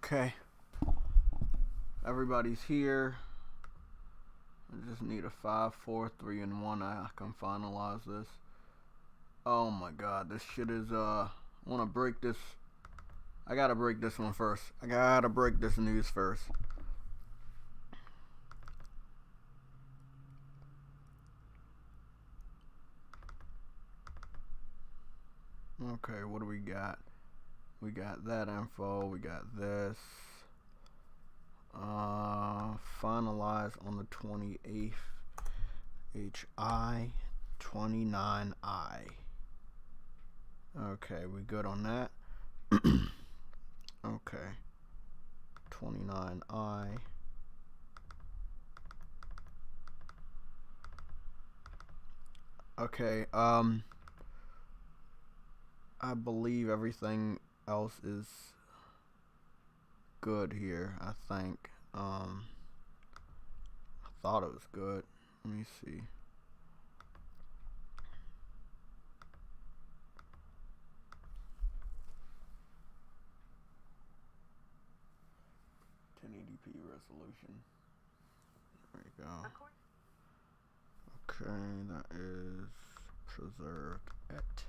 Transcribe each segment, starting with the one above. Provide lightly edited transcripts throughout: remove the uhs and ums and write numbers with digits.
Okay. Everybody's here. I just need a 5, 4, 3, and 1. I can finalize this. Oh my god, this shit is, I wanna break this. I gotta break this one first. I gotta break this news first. Okay, what do we got? We got that info. We got this. Finalized on the 28th. HI 29I. Okay, we good on that. Okay. 29I. Okay, I believe everything else is good here, I think. I thought it was good. Let me see. Resolution. There we go. Okay, that is preserved at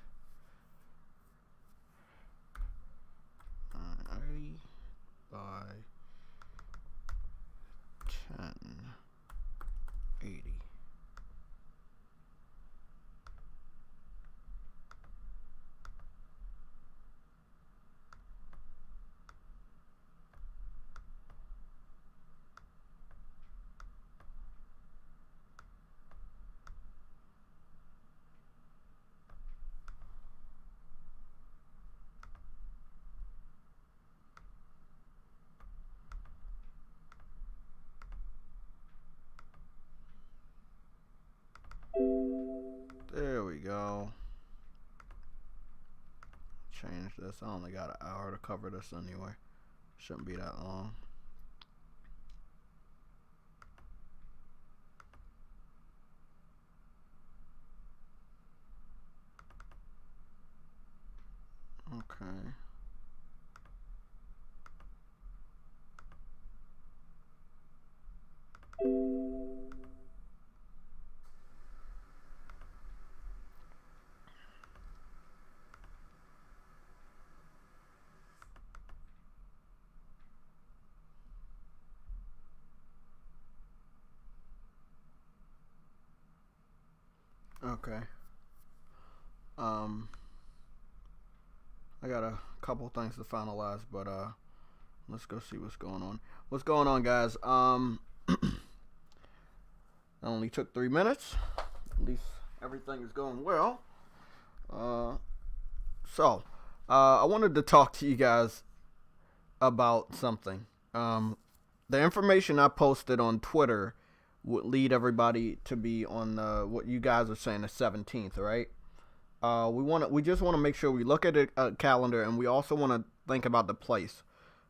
980 by 1080. There we go. Change this. I only got an hour to cover this anyway. Shouldn't be that long. Okay. Okay. I got a couple things to finalize, but let's go see what's going on. What's going on, guys? It only took 3 minutes. At least everything is going well. So I wanted to talk to you guys about something. The information I posted on Twitter would lead everybody to be on what you guys are saying, the 17th, right? We just want to make sure we look at a calendar, and we also want to think about the place.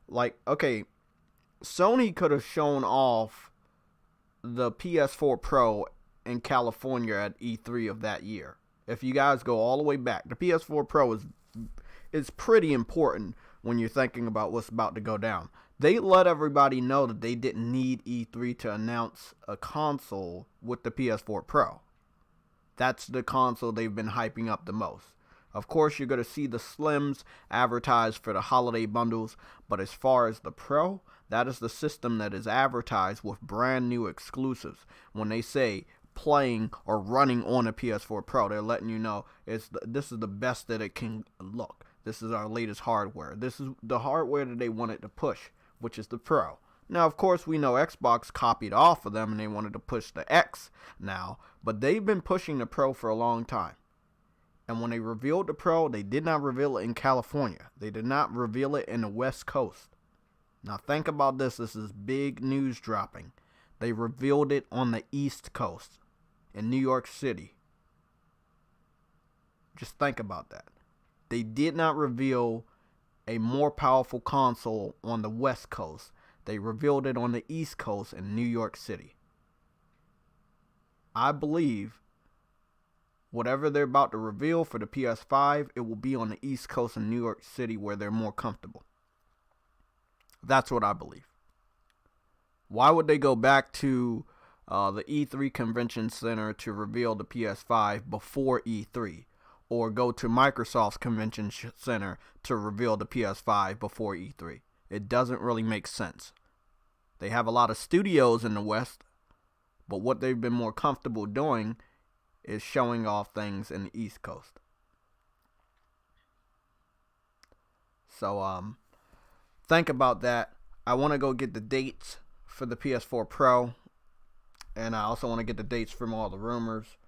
Like, okay, Sony could have shown off the PS4 Pro in California at E3 of that year. If you guys go all the way back, the PS4 Pro is pretty important when you're thinking about what's about to go down. They let everybody know that they didn't need E3 to announce a console with the PS4 Pro. That's the console they've been hyping up the most. Of course, you're going to see the Slims advertised for the holiday bundles, but as far as the Pro, that is the system that is advertised with brand new exclusives. When they say playing or running on a PS4 Pro, they're letting you know this is the best that it can look. This is our latest hardware. This is the hardware that they wanted to push, which is the Pro. Now, of course, we know Xbox copied off of them and they wanted to push the X now, but they've been pushing the Pro for a long time. And when they revealed the Pro, they did not reveal it in California. They did not reveal it in the West Coast. Now, think about this. This is big news dropping. They revealed it on the East Coast in New York City. Just think about that. They did not reveal a more powerful console on the West Coast. They revealed it on the East Coast in New York City. I believe whatever they're about to reveal for the PS5, it will be on the East Coast in New York City where they're more comfortable. That's what I believe. Why would they go back to the E3 Convention Center to reveal the PS5 before E3? Or go to Microsoft's Convention Center to reveal the PS5 before E3? It doesn't really make sense. They have a lot of studios in the West, but what they've been more comfortable doing is showing off things in the East Coast. So, think about that. I want to go get the dates for the PS4 Pro, and I also want to get the dates from all the rumors.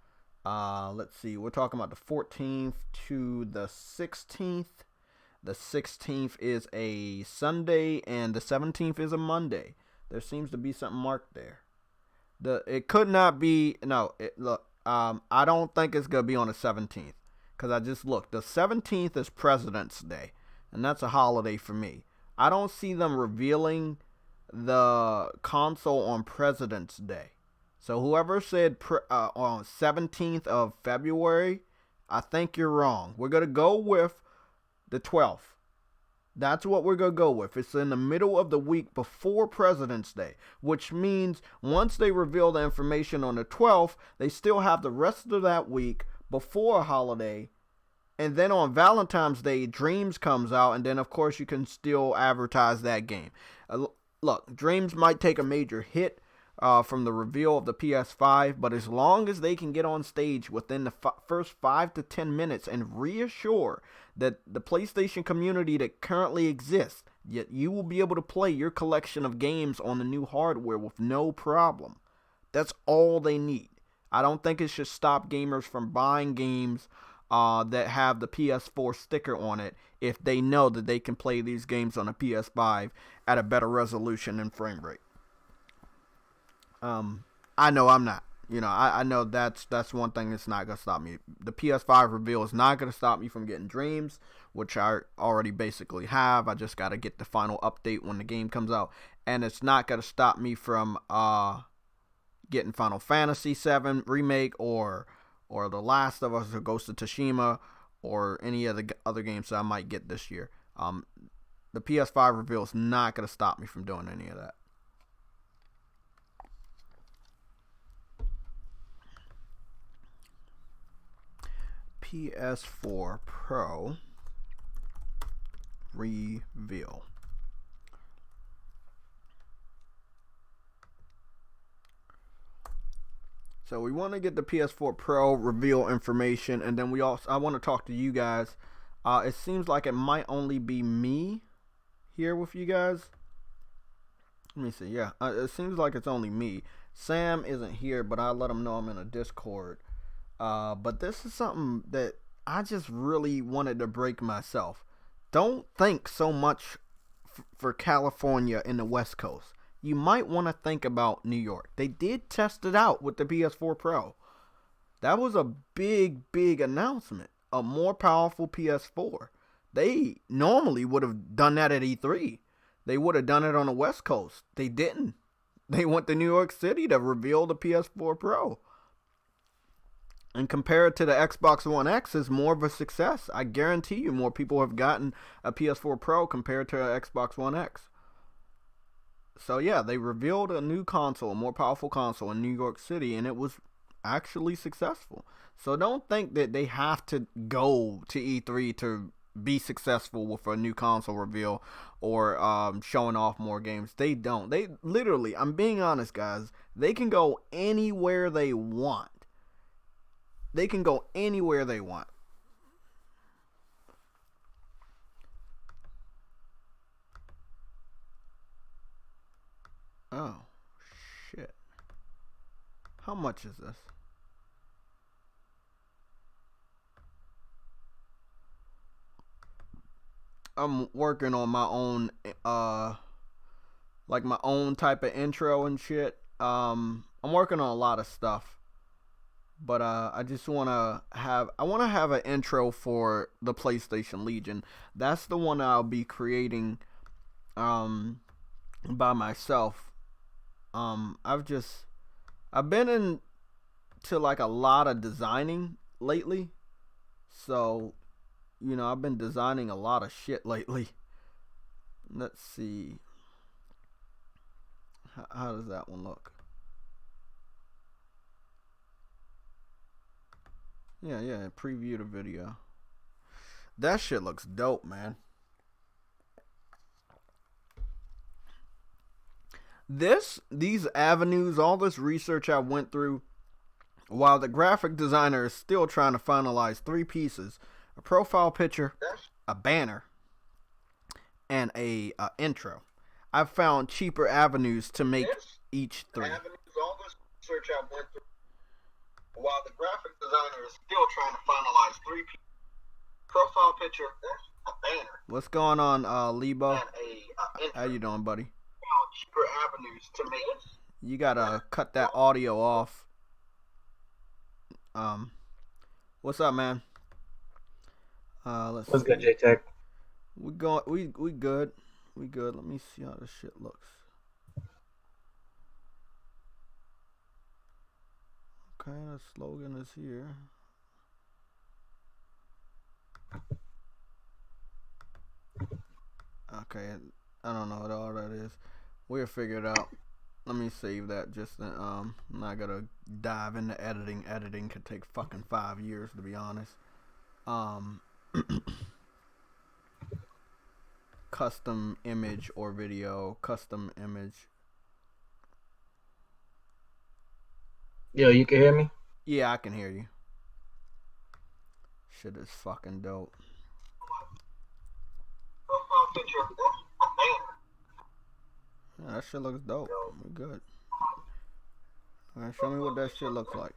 Let's see. We're talking about the 14th to the 16th. The 16th is a Sunday, and the 17th is a Monday. There seems to be something marked there. It could not be. No, look. I don't think it's gonna be on the 17th, because I just looked. The 17th is President's Day, and that's a holiday for me. I don't see them revealing the console on President's Day. So whoever said on 17th of February, I think you're wrong. We're gonna go with the 12th. That's what we're going to go with. It's in the middle of the week before President's Day, which means once they reveal the information on the 12th, they still have the rest of that week before a holiday. And then on Valentine's Day, Dreams comes out, and then, of course, you can still advertise that game. Look, Dreams might take a major hit from the reveal of the PS5, but as long as they can get on stage within the first 5 to 10 minutes and reassure that the PlayStation community that currently exists, yet you will be able to play your collection of games on the new hardware with no problem. That's all they need. I don't think it should stop gamers from buying games that have the PS4 sticker on it if they know that they can play these games on a PS5 at a better resolution and frame rate. I know I'm not. I know that's one thing that's not going to stop me. The PS5 reveal is not going to stop me from getting Dreams, which I already basically have. I just got to get the final update when the game comes out. And it's not going to stop me from getting Final Fantasy VII Remake or The Last of Us or Ghost of Tsushima or any of the other games that I might get this year. The PS5 reveal is not going to stop me from doing any of that. PS4 Pro reveal. So we want to get the PS4 Pro reveal information, and then I want to talk to you guys. It seems like it might only be me here with you guys. Let me see. Yeah, it seems like it's only me. Sam isn't here, but I let him know I'm in a Discord. But this is something that I just really wanted to break myself. Don't think so much for California and the West Coast. You might want to think about New York. They did test it out with the PS4 Pro. That was a big announcement. A more powerful PS4. They normally would have done that at E3. They would have done it on the West Coast. They didn't. They went to New York City to reveal the PS4 Pro. And compared to the Xbox One X, is more of a success. I guarantee you more people have gotten a PS4 Pro compared to an Xbox One X. So yeah, they revealed a new console, a more powerful console in New York City, and it was actually successful. So don't think that they have to go to E3 to be successful with a new console reveal or showing off more games. They don't. They literally, I'm being honest, guys, they can go anywhere they want. They can go anywhere they want. Oh, shit. How much is this? I'm working on my own, like my own type of intro and shit. I'm working on a lot of stuff. But I just want to have an intro for the PlayStation Legion. That's the one I'll be creating by myself. I've been into like a lot of designing lately. So, I've been designing a lot of shit lately. Let's see. How does that one look? Yeah, preview the video. That shit looks dope, man. These avenues, all this research I went through, while the graphic designer is still trying to finalize 3 pieces: a profile picture, a banner, and a intro. I've found cheaper avenues to make each 3. All this research I went through, while the graphic designer is still trying to finalize 3 pieces: profile picture, a banner. What's going on, Lebo? How you doing, buddy? Cheaper avenues to make. You gotta cut that audio off. What's up, man? What's good, JayTech? We good. We good. Let me see how this shit looks. Okay, the slogan is here. Okay, I don't know what all that is. We'll figure it out. Let me save that. I'm not gonna dive into editing. Editing could take fucking 5 years, to be honest. Custom image or video. Custom image. Yo, you can hear me? Yeah, I can hear you. Shit is fucking dope. Yeah, that shit looks dope. We good. Alright, show me what that shit looks like.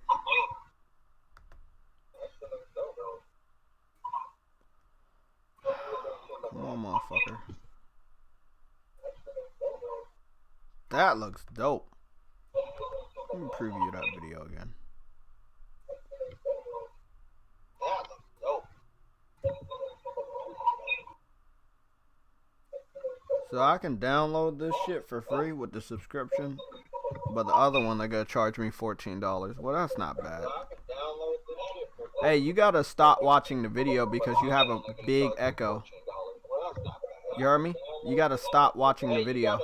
Come on, motherfucker. That looks dope. Let me preview that video again. So I can download this shit for free with the subscription, but the other one they gotta charge me $14. Well, that's not bad. Hey, you gotta stop watching the video because you have a big echo. You heard me? You gotta stop watching the video.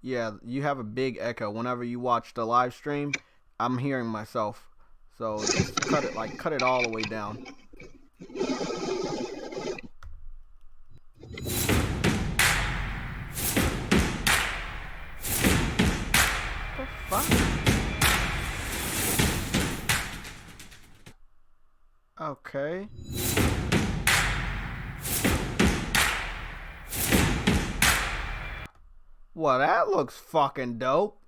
Yeah, you have a big echo. Whenever you watch the live stream, I'm hearing myself. So just cut it all the way down. What the fuck? Okay. Well, that looks fucking dope.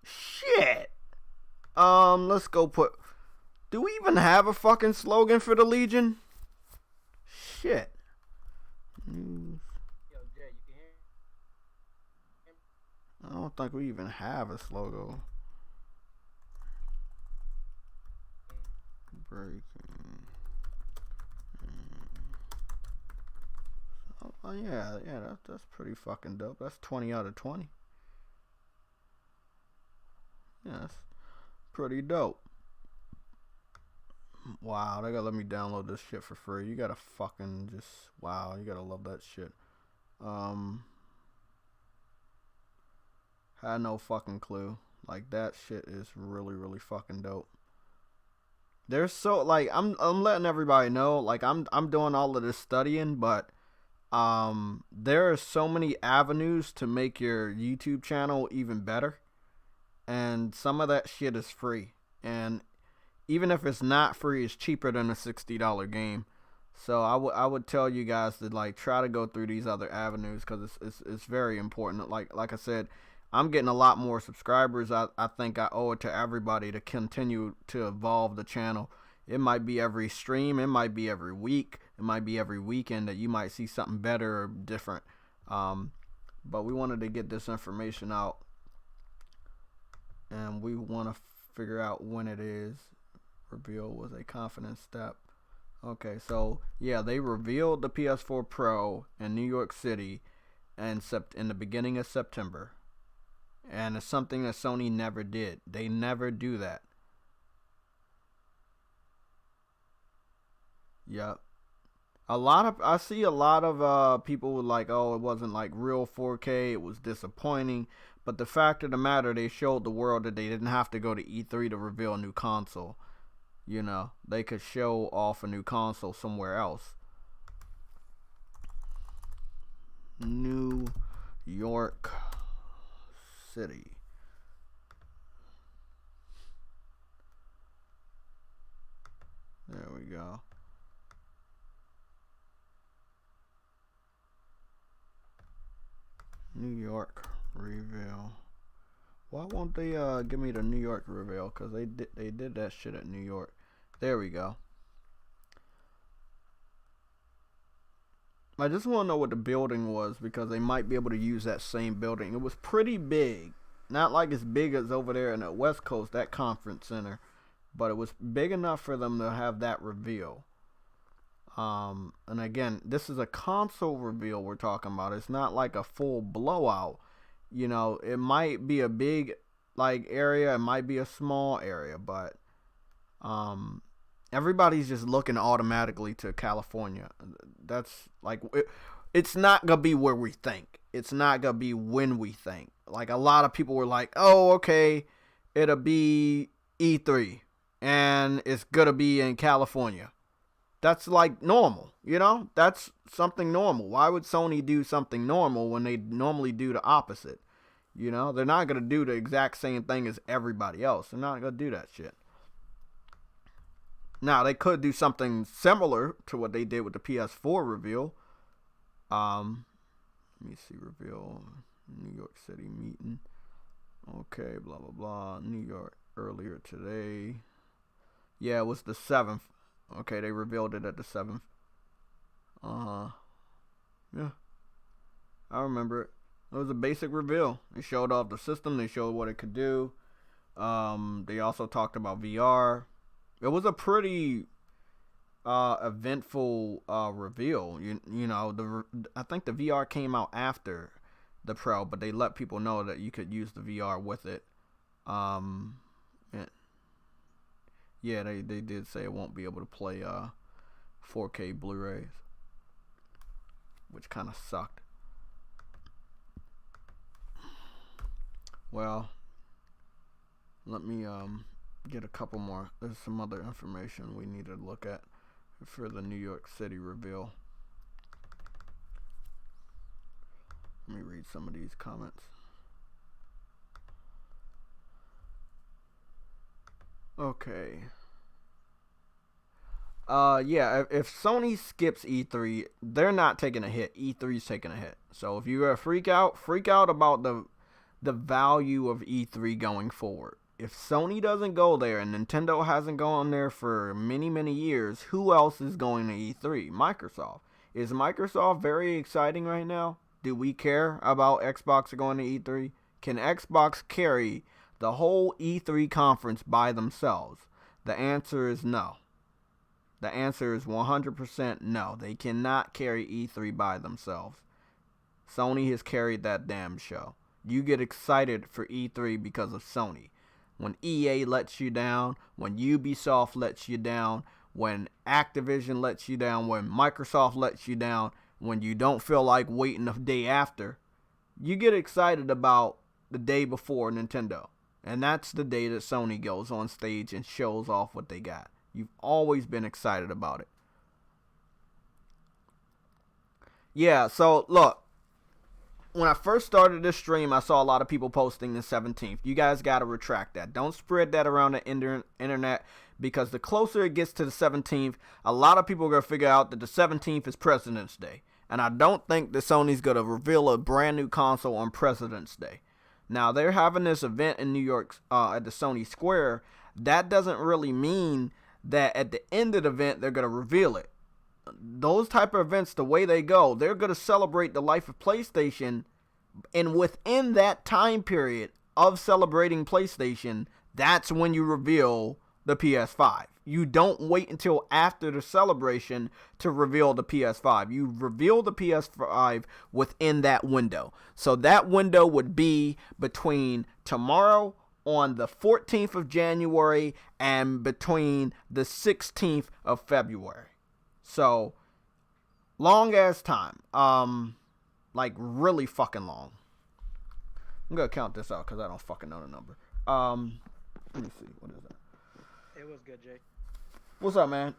Shit. Let's go put... Do we even have a fucking slogan for the Legion? Shit. Yo, Jay, you can hear me? I don't think we even have a slogan. Breaking. Oh yeah, that's pretty fucking dope. That's 20 out of 20. Yeah, that's pretty dope. Wow, they gotta let me download this shit for free. You gotta fucking just, wow, you gotta love that shit. Had no fucking clue. Like, that shit is really, really fucking dope. There's so, like, I'm letting everybody know, like, I'm doing all of this studying, but there are so many avenues to make your YouTube channel even better, and some of that shit is free, and even if it's not free, it's cheaper than a $60 game. So I would tell you guys to, like, try to go through these other avenues, because it's very important. Like I said, I'm getting a lot more subscribers. I think I owe it to everybody to continue to evolve the channel. It might be every stream, it might be every week, it might be every weekend that you might see something better or different. But we wanted to get this information out, and we want to figure out when it is. Reveal was a confident step. Okay, so yeah, they revealed the PS4 Pro in New York City in the beginning of September. And it's something that Sony never did. They never do that. Yep. I see a lot of people were like, oh, it wasn't like real 4K, it was disappointing. But the fact of the matter, they showed the world that they didn't have to go to E3 to reveal a new console. You know, they could show off a new console somewhere else. New York City. There we go. New York reveal. Why won't they give me the New York reveal? Cause they did that shit at New York. There we go. I just want to know what the building was because they might be able to use that same building. It was pretty big. Not like as big as over there in the West Coast, that conference center. But it was big enough for them to have that reveal. And again, this is a console reveal we're talking about. It's not like a full blowout. You know, it might be a big like area, it might be a small area, but everybody's just looking automatically to California. That's like it's not gonna be where we think. It's not gonna be when we think. Like a lot of people were like, "Oh, okay, it'll be E3 and it's gonna be in California." That's like normal, you know? That's something normal. Why would Sony do something normal when they normally do the opposite? You know, they're not going to do the exact same thing as everybody else. They're not going to do that shit. Now, they could do something similar to what they did with the PS4 reveal. Let me see, reveal New York City meeting. Okay, blah, blah, blah. New York earlier today. Yeah, it was the 7th. Okay, they revealed it at the 7th. Yeah. I remember it. It was a basic reveal. They showed off the system. They showed what it could do. They also talked about VR. It was a pretty eventful reveal. You know, I think the VR came out after the Pro, but they let people know that you could use the VR with it. Yeah, they did say it won't be able to play 4K Blu-rays, which kind of sucked. Well, let me get a couple more. There's some other information we need to look at for the New York City reveal. Let me read some of these comments. Okay. Yeah, if Sony skips E3, they're not taking a hit. E3's taking a hit. So if you're gonna freak out about the value of E3 going forward. If Sony doesn't go there and Nintendo hasn't gone there for many, many years, who else is going to E3? Microsoft. Is Microsoft very exciting right now? Do we care about Xbox going to E3? Can Xbox carry the whole E3 conference by themselves? The answer is no. The answer is 100% no. They cannot carry E3 by themselves. Sony has carried that damn show. You get excited for E3 because of Sony. When EA lets you down, when Ubisoft lets you down, when Activision lets you down, when Microsoft lets you down, when you don't feel like waiting the day after, you get excited about the day before Nintendo. And that's the day that Sony goes on stage and shows off what they got. You've always been excited about it. Yeah, so look. When I first started this stream, I saw a lot of people posting the 17th. You guys got to retract that. Don't spread that around the internet because the closer it gets to the 17th, a lot of people are going to figure out that the 17th is President's Day. And I don't think that Sony's going to reveal a brand new console on President's Day. Now, they're having this event in New York at the Sony Square. That doesn't really mean that at the end of the event, they're going to reveal it. Those type of events, the way they go, they're going to celebrate the life of PlayStation, and within that time period of celebrating PlayStation, that's when you reveal the PS5. You don't wait until after the celebration to reveal the PS5. You reveal the PS5 within that window. So that window would be between tomorrow on the 14th of January and between the 16th of February. So long ass time. Like really fucking long. I'm gonna count this out because I don't fucking know the number. Let me see. What is that? It was good, Jay. What's up, man?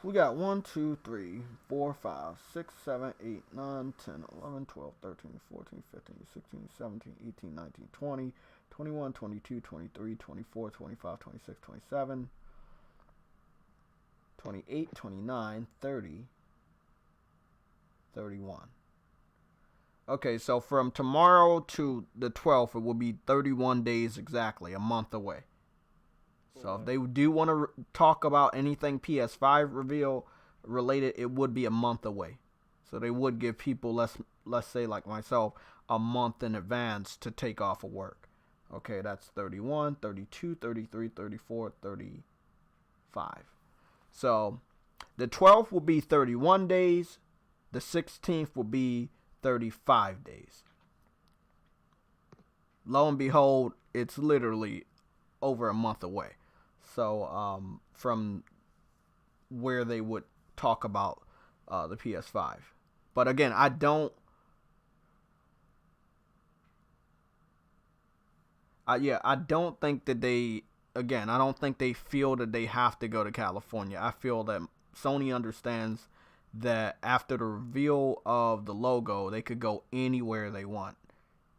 We got 1, 2, 3, 4, 5, 6, 7, 8, 9, 10, 11, 12, 13, 14, 15, 16, 17, 18, 19, 20, 21, 22, 23, 24, 25, 26, 27, 28, 29, 30, 31. Okay, so from tomorrow to the 12th, it will be 31 days exactly, a month away. So if they do want to talk about anything PS5 reveal related, it would be a month away. So they would give people, let's say like myself, a month in advance to take off of work. Okay, that's 31, 32, 33, 34, 35. So the 12th will be 31 days. The 16th will be 35 days. Lo and behold, it's literally over a month away. So from where they would talk about the PS5. But again, I don't think that I don't think they feel that they have to go to California. I feel that Sony understands that after the reveal of the logo, they could go anywhere they want.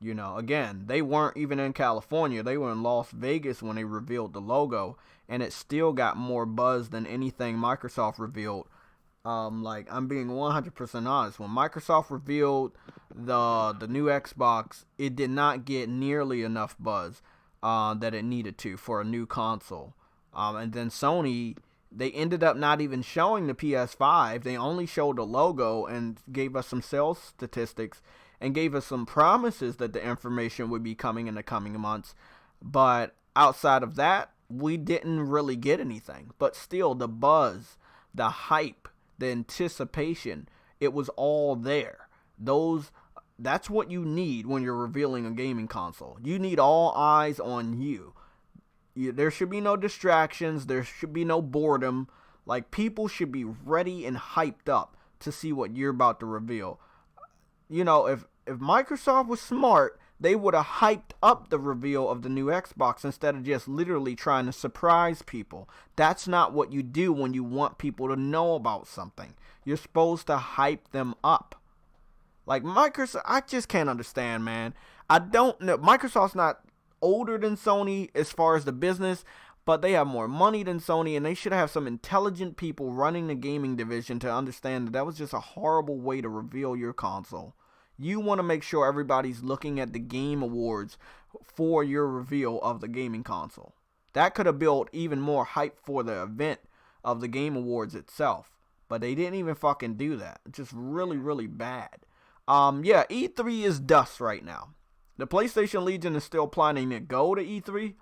You know, again, they weren't even in California. They were in Las Vegas when they revealed the logo, and it still got more buzz than anything Microsoft revealed. Like, I'm being 100% honest. When Microsoft revealed the new Xbox, it did not get nearly enough buzz that it needed to for a new console. And then Sony, they ended up not even showing the PS5. They only showed the logo and gave us some sales statistics and gave us some promises that the information would be coming in the coming months. But outside of that, we didn't really get anything. But still, the buzz, the hype, the anticipation, it was all there. That's what you need when you're revealing a gaming console. You need all eyes on you. There should be no distractions. There should be no boredom. Like, people should be ready and hyped up to see what you're about to reveal. You know, if Microsoft was smart, they would have hyped up the reveal of the new Xbox instead of just literally trying to surprise people. That's not what you do when you want people to know about something. You're supposed to hype them up. Like, Microsoft, I just can't understand, man. I don't know. Microsoft's not older than Sony as far as the business, but they have more money than Sony, and they should have some intelligent people running the gaming division to understand that was just a horrible way to reveal your console. You want to make sure everybody's looking at the Game Awards for your reveal of the gaming console. That could have built even more hype for the event of the Game Awards itself. But they didn't even fucking do that. It's just really, really bad. Yeah, E3 is dust right now. The PlayStation Legion is still planning to go to E3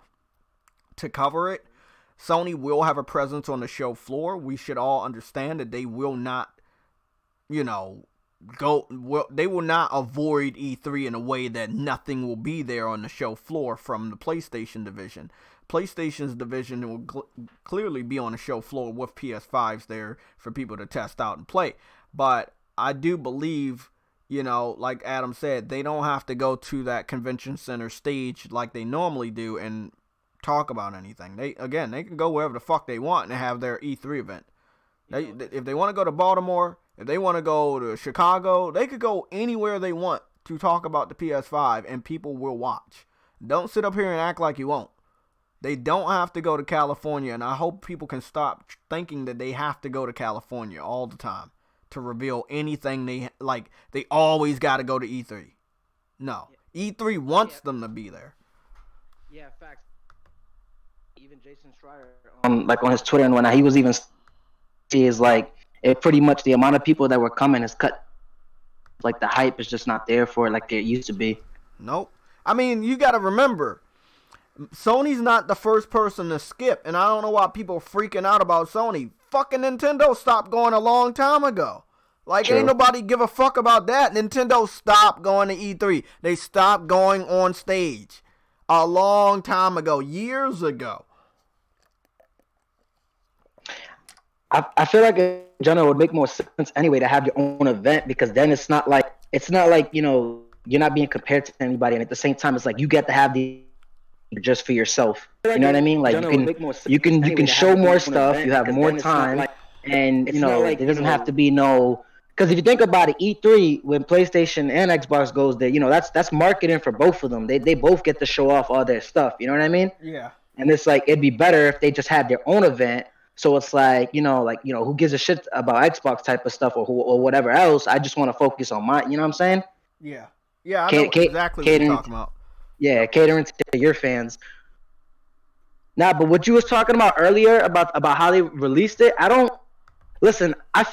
to cover it. Sony will have a presence on the show floor. We should all understand that they will not, they will not avoid E3 in a way that nothing will be there on the show floor from the PlayStation division. PlayStation's division will clearly be on the show floor with PS5s there for people to test out and play. But I do believe, like Adam said, they don't have to go to that convention center stage like they normally do and talk about anything. They can go wherever the fuck they want and have their E3 event. If they want to go to Baltimore, if they want to go to Chicago, they could go anywhere they want to talk about the PS5 and people will watch. Don't sit up here and act like you won't. They don't have to go to California, and I hope people can stop thinking that they have to go to California all the time to reveal anything they always got to go to E3. No. E3 wants them to be there. Yeah, facts. Even Jason Schreier, on his Twitter and whatnot, he was even is like, it pretty much the amount of people that were coming is cut. Like, the hype is just not there for it like it used to be. Nope. I mean, you got to remember, Sony's not the first person to skip, and I don't know why people are freaking out about Sony. Fucking Nintendo stopped going a long time ago. Like, True. Ain't nobody give a fuck about that. Nintendo stopped going to E3. They stopped going on stage a long time ago, years ago. I feel like in general it would make more sense anyway to have your own event, because then it's not like you're not being compared to anybody, and at the same time it's like you get to have the just for yourself. You know what I mean? Like you can show more stuff, you have more time, and there doesn't have to be no. Because if you think about it, E3 when PlayStation and Xbox goes there, that's marketing for both of them. They both get to show off all their stuff. You know what I mean? Yeah. And it's like it'd be better if they just had their own event. So it's like who gives a shit about Xbox type of stuff or whatever else? I just want to focus on my. You know what I'm saying? Yeah. Yeah, I know exactly what you're talking about. Yeah, catering to your fans. Nah, but what you was talking about earlier about how they released it, I don't listen. I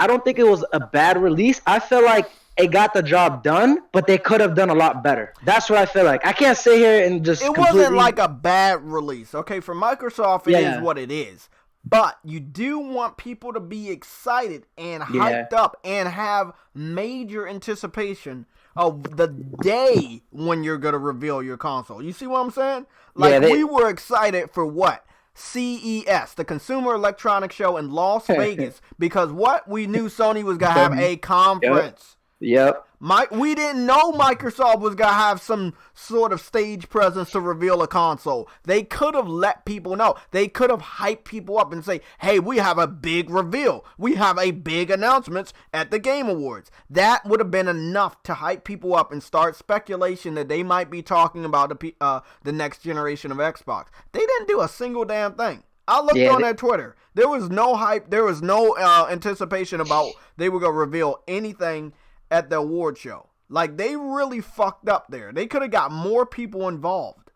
don't think it was a bad release. I feel like it got the job done, but they could have done a lot better. That's what I feel like. I can't sit here and just. It wasn't like a bad release. Okay, for Microsoft, it is what it is. But you do want people to be excited and hyped up and have major anticipation of the day when you're going to reveal your console. You see what I'm saying? Like, we were excited for what? CES, the Consumer Electronics Show in Las Vegas. Because what? We knew Sony was going to have a conference. Yep. We didn't know Microsoft was going to have some sort of stage presence to reveal a console. They could have let people know. They could have hyped people up and say, hey, we have a big reveal. We have a big announcements at the Game Awards. That would have been enough to hype people up and start speculation that they might be talking about the next generation of Xbox. They didn't do a single damn thing. I looked on their Twitter. There was no hype. There was no anticipation about they were going to reveal anything at the award show. Like, they really fucked up there. They could have got more people involved.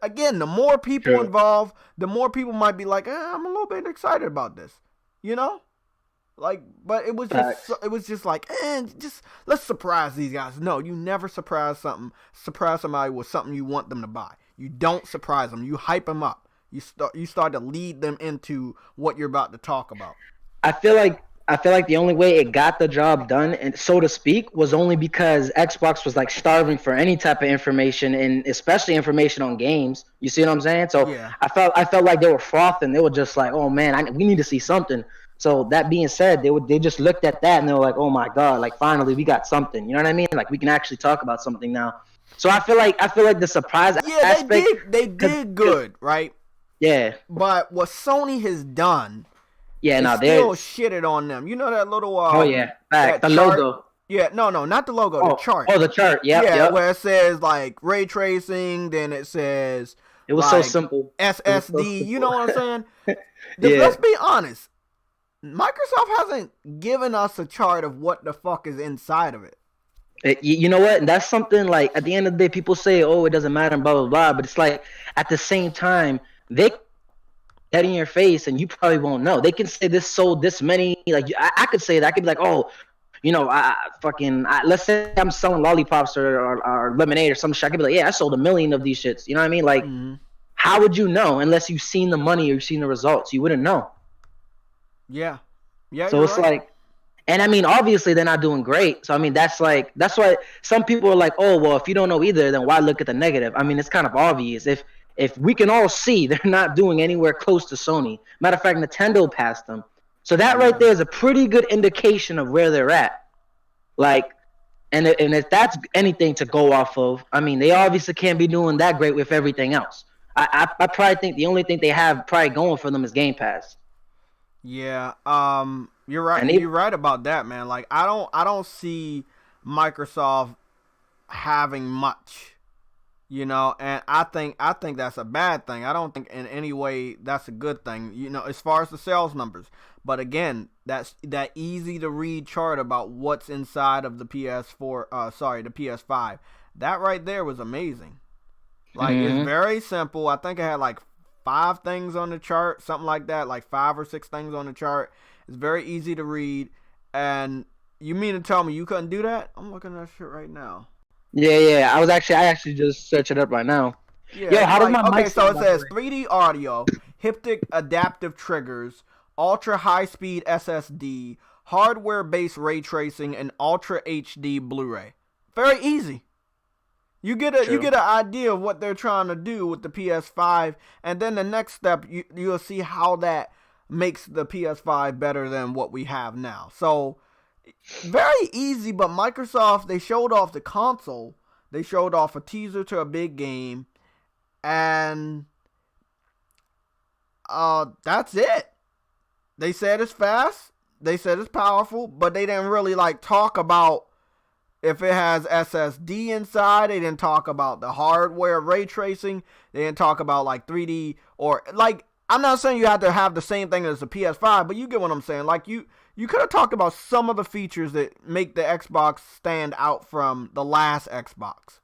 Again, the more people involved, the more people might be like, I'm a little bit excited about this. Like, but it was just like, just let's surprise these guys. No, you never surprise somebody with something you want them to buy. You don't surprise them. You hype them up. You start to lead them into what you're about to talk about. I feel like the only way it got the job done, and so to speak, was only because Xbox was like starving for any type of information, and especially information on games. You see what I'm saying? So yeah. I felt like they were frothing. They were just like, oh man, we need to see something. So that being said, they just looked at that and they were like, oh my god, like finally we got something. You know what I mean? Like we can actually talk about something now. So I feel like the surprise aspect. They did good, right? Yeah. But what Sony has done. Yeah, no, still shitted on them. You know that little the chart? logo. Yeah, no, not the logo, the chart. Oh, the chart. Yep. Where it says like ray tracing, then it says it was so simple. SSD. You know what I'm saying? Let's be honest. Microsoft hasn't given us a chart of what the fuck is inside of it. You know what? And that's something like at the end of the day, people say, "Oh, it doesn't matter," blah blah blah. But it's like at the same time, they that in your face and you probably won't know. They can say this sold this many. Like I could say that. I could be like, oh, let's say I'm selling lollipops or lemonade or some shit. I could be like, yeah, I sold 1 million of these shits. You know what I mean? Like, how would you know unless you've seen the money or you've seen the results? You wouldn't know. Yeah. So it's right. Like, and I mean, obviously they're not doing great. So I mean, that's why some people are like, oh, well, if you don't know either, then why look at the negative? I mean, it's kind of obvious. If we can all see they're not doing anywhere close to Sony. Matter of fact, Nintendo passed them. So that right there is a pretty good indication of where they're at. Like, and if that's anything to go off of, I mean, they obviously can't be doing that great with everything else. I probably think the only thing they have probably going for them is Game Pass. Yeah, you're right. You're right about that, man. Like, I don't see Microsoft having much. And I think that's a bad thing. I don't think in any way that's a good thing, as far as the sales numbers. But again, that's that easy to read chart about what's inside of the the PS5. That right there was amazing. Like, it's very simple. I think it had like 5 things on the chart, something like that, like 5 or 6 things on the chart. It's very easy to read. And you mean to tell me you couldn't do that? I'm looking at that shit right now. Yeah. I actually just searched it up right now. Yeah. Yo, how does my mic so it says 3D audio, haptic adaptive triggers, ultra high speed SSD, hardware based ray tracing, and ultra HD Blu-ray. Very easy. You get an idea of what they're trying to do with the PS5, and then the next step you'll see how that makes the PS5 better than what we have now. So very easy, but Microsoft, they showed off the console. They showed off a teaser to a big game, and that's it. They said it's fast. They said it's powerful, but they didn't really like talk about if it has SSD inside. They didn't talk about the hardware, ray tracing. They didn't talk about like 3D or like, I'm not saying you have to have the same thing as the PS5, but you get what I'm saying. Like you could have talked about some of the features that make the Xbox stand out from the last Xbox.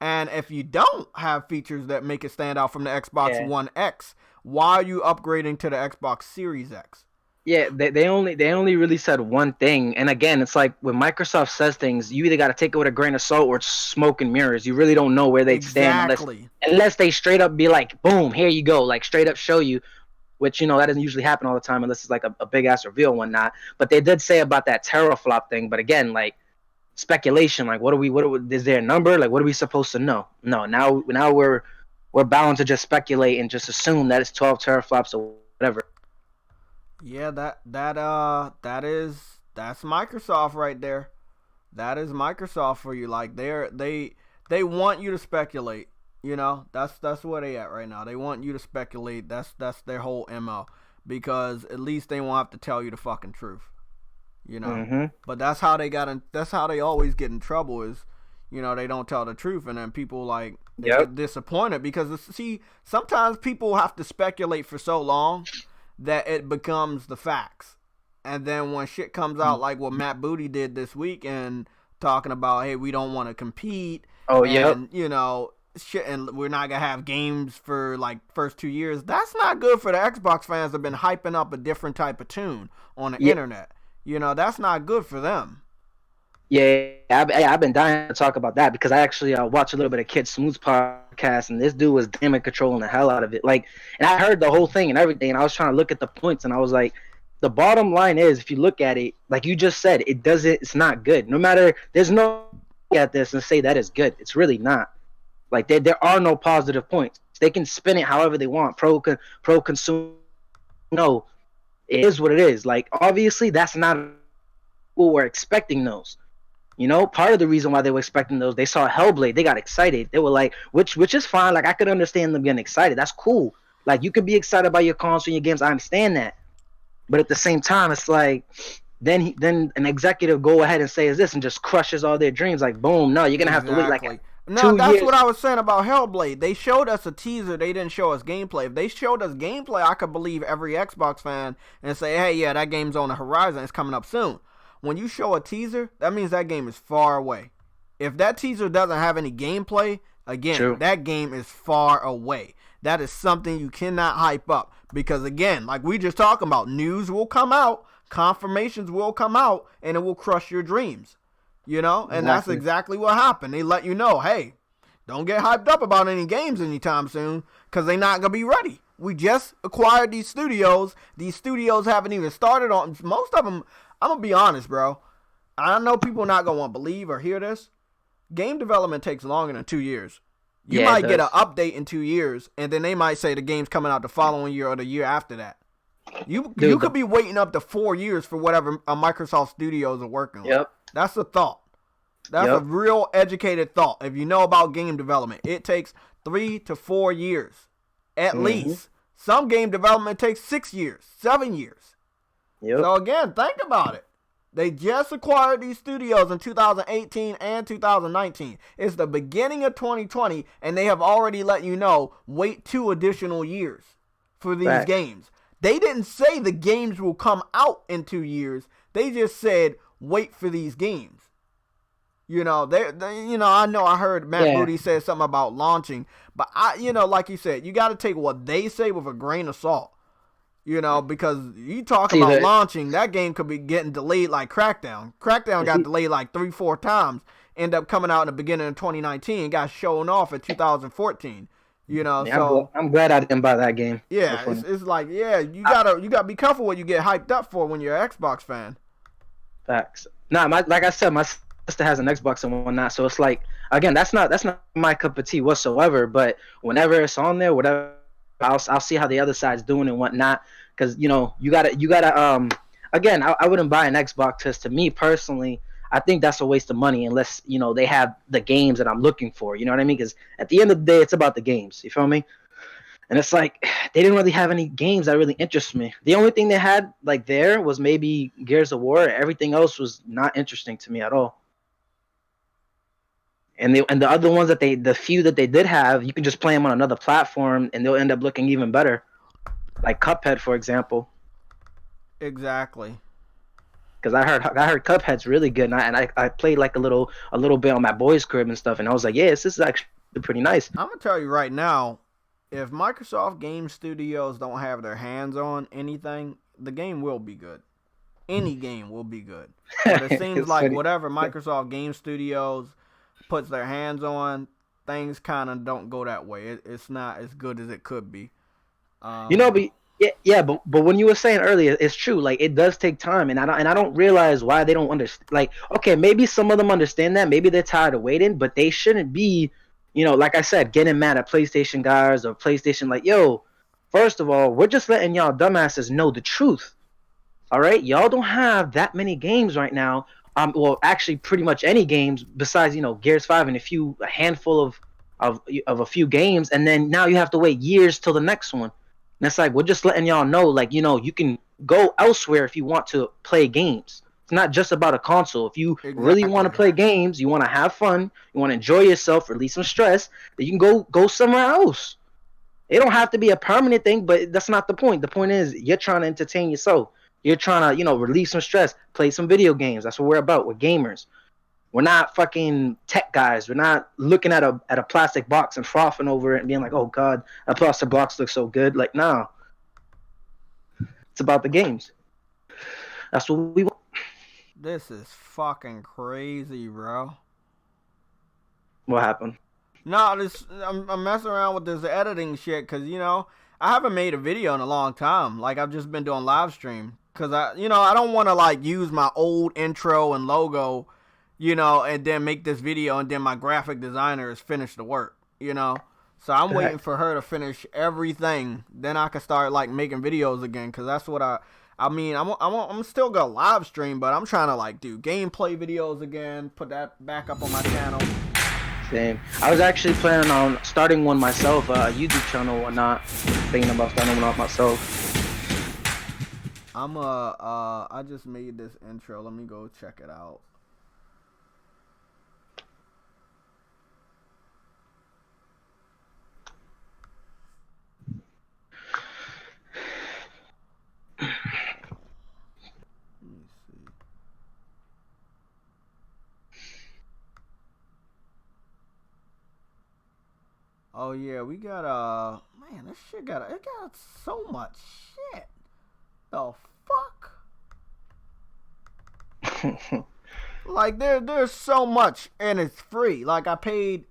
And if you don't have features that make it stand out from the Xbox One X, why are you upgrading to the Xbox Series X? Yeah, they only really said one thing. And again, it's like when Microsoft says things, you either got to take it with a grain of salt or it's smoke and mirrors. You really don't know where they stand unless they straight up be like, boom, here you go, like straight up show you, which, you know, that doesn't usually happen all the time unless it's like a big ass reveal and whatnot. But they did say about that teraflop thing. But again, like speculation, like what is there a number? Like what are we supposed to know? No, now we're bound to just speculate and just assume that it's 12 teraflops or whatever. Yeah, that's Microsoft right there. That is Microsoft for you. Like they want you to speculate. You know, that's where they at right now. They want you to speculate. That's their whole MO, because at least they won't have to tell you the fucking truth. You know, but that's how they always get in trouble is, you know, they don't tell the truth, and then people like get disappointed because see, sometimes people have to speculate for so long that it becomes the facts. And then when shit comes out like what Matt Booty did this week and talking about, hey, we don't want to compete. You know, shit, and we're not going to have games for like first 2 years. That's not good for the Xbox fans that have been hyping up a different type of tune on the internet. You know, that's not good for them. Yeah, I've been dying to talk about that because I actually watched a little bit of Kid Smooth's podcast, and this dude was damn it controlling the hell out of it. Like, and I heard the whole thing and everything, and I was trying to look at the points, and I was like, the bottom line is, if you look at it, like you just said, it's not good. No matter, there's no look at this and say that is good. It's really not. Like there are no positive points. They can spin it however they want. Pro consumer. No, it is what it is. Like obviously, that's not what we're expecting those. You know, part of the reason why they were expecting those, they saw Hellblade, they got excited. They were like, which is fine. Like I could understand them getting excited. That's cool. Like you could be excited about your console and your games. I understand that. But at the same time, it's like then an executive go ahead and says this and just crushes all their dreams. Like boom, no, you're gonna have to wait like 2 years. That's what I was saying about Hellblade. They showed us a teaser. They didn't show us gameplay. If they showed us gameplay, I could believe every Xbox fan and say, hey, yeah, that game's on the horizon. It's coming up soon. When you show a teaser, that means that game is far away. If that teaser doesn't have any gameplay, again, that game is far away. That is something you cannot hype up. Because, again, like we just talking about, news will come out, confirmations will come out, and it will crush your dreams. You know? And that's exactly what happened. They let you know, hey, don't get hyped up about any games anytime soon because they're not going to be ready. We just acquired these studios. These studios haven't even started on, most of them. I'm going to be honest, bro. I know people are not going to want to believe or hear this. Game development takes longer than 2 years. You might get an update in 2 years, and then they might say the game's coming out the following year or the year after that. You could be waiting up to 4 years for whatever Microsoft Studios are working on. Yep. That's a thought. That's a real educated thought. If you know about game development, it takes 3 to 4 years at least. Some game development takes 6 years, 7 years. Yep. So again, think about it. They just acquired these studios in 2018 and 2019. It's the beginning of 2020, and they have already let you know, wait 2 additional years for these games. They didn't say the games will come out in 2 years. They just said, wait for these games. You know, I know I heard Matt Booty say something about launching, but like you said, you got to take what they say with a grain of salt. You know, because you talk about launching, that game could be getting delayed like Crackdown. Crackdown got delayed like 3-4 times. End up coming out in the beginning of 2019. Got shown off in 2014. You know, so I'm glad I didn't buy that game. Yeah, it's like you gotta be careful what you get hyped up for when you're an Xbox fan. Facts. Nah, like I said, my sister has an Xbox and whatnot, so it's like again, that's not my cup of tea whatsoever. But whenever it's on there, whatever. I'll see how the other side's doing and whatnot. because you gotta again, I wouldn't buy an Xbox because to me personally, I think that's a waste of money unless they have the games that I'm looking for. You know what I mean? Because at the end of the day, it's about the games. You feel me? And it's like they didn't really have any games that really interest me. The only thing they had like there was maybe Gears of War. Everything else was not interesting to me at all. And the other ones the few that they did have, you can just play them on another platform and they'll end up looking even better. Like Cuphead, for example. Exactly. Because I heard Cuphead's really good, and I played like a little bit on my boy's crib and stuff, and I was like, yeah, this is actually pretty nice. I'm gonna tell you right now, if Microsoft Game Studios don't have their hands on anything, the game will be good. Any game will be good. But it seems like funny. whatever Microsoft Game Studios puts their hands on, things kind of don't go that way. It's not as good as it could be. But but when you were saying earlier, it's true. Like it does take time, and I don't realize why they don't understand. Like, okay, maybe some of them understand that. Maybe they're tired of waiting, but they shouldn't be, like I said, getting mad at PlayStation guys or PlayStation. Like, yo, first of all, we're just letting y'all dumbasses know the truth. All right, y'all don't have that many games right now. Well, actually, pretty much any games besides Gears 5 and a handful of a few games, and then now you have to wait years till the next one. And it's like we're just letting y'all know, like you can go elsewhere if you want to play games. It's not just about a console. If you really want to play games, you want to have fun, you want to enjoy yourself, release some stress, then you can go somewhere else. It don't have to be a permanent thing, but that's not the point. The point is you're trying to entertain yourself. You're trying to, release some stress, play some video games. That's what we're about. We're gamers. We're not fucking tech guys. We're not looking at a plastic box and frothing over it and being like, oh God, that plastic box looks so good. Like, no. It's about the games. That's what we want. This is fucking crazy, bro. What happened? No, I'm messing around with this editing shit because, I haven't made a video in a long time. Like, I've just been doing live stream. Because, I don't want to, like, use my old intro and logo, and then make this video and then my graphic designer has finished the work, So I'm waiting for her to finish everything. Then I can start, like, making videos again. Because that's what I'm still going to live stream, but I'm trying to, like, do gameplay videos again. Put that back up on my channel. Same. I was actually planning on starting one myself, a YouTube channel or whatnot. Thinking about starting one myself. I just made this intro. Let me go check it out. Let me see. Oh yeah, we got man, this shit got so much shit. The fuck? Like there's so much and it's free. Like I paid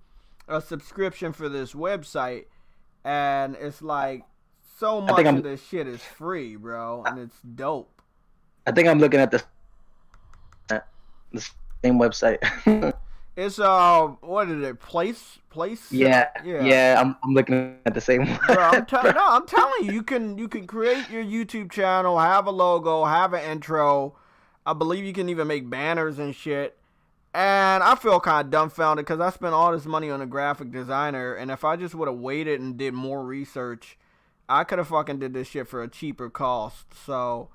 a subscription for this website and it's like so much of this shit is free, bro, and it's dope. I think I'm looking at the same website. It's what is it? Place? Yeah. I'm looking at the same one. Bro, I'm telling you, you can create your YouTube channel, have a logo, have an intro. I believe you can even make banners and shit. And I feel kind of dumbfounded because I spent all this money on a graphic designer, and if I just would have waited and did more research, I could have fucking did this shit for a cheaper cost. So,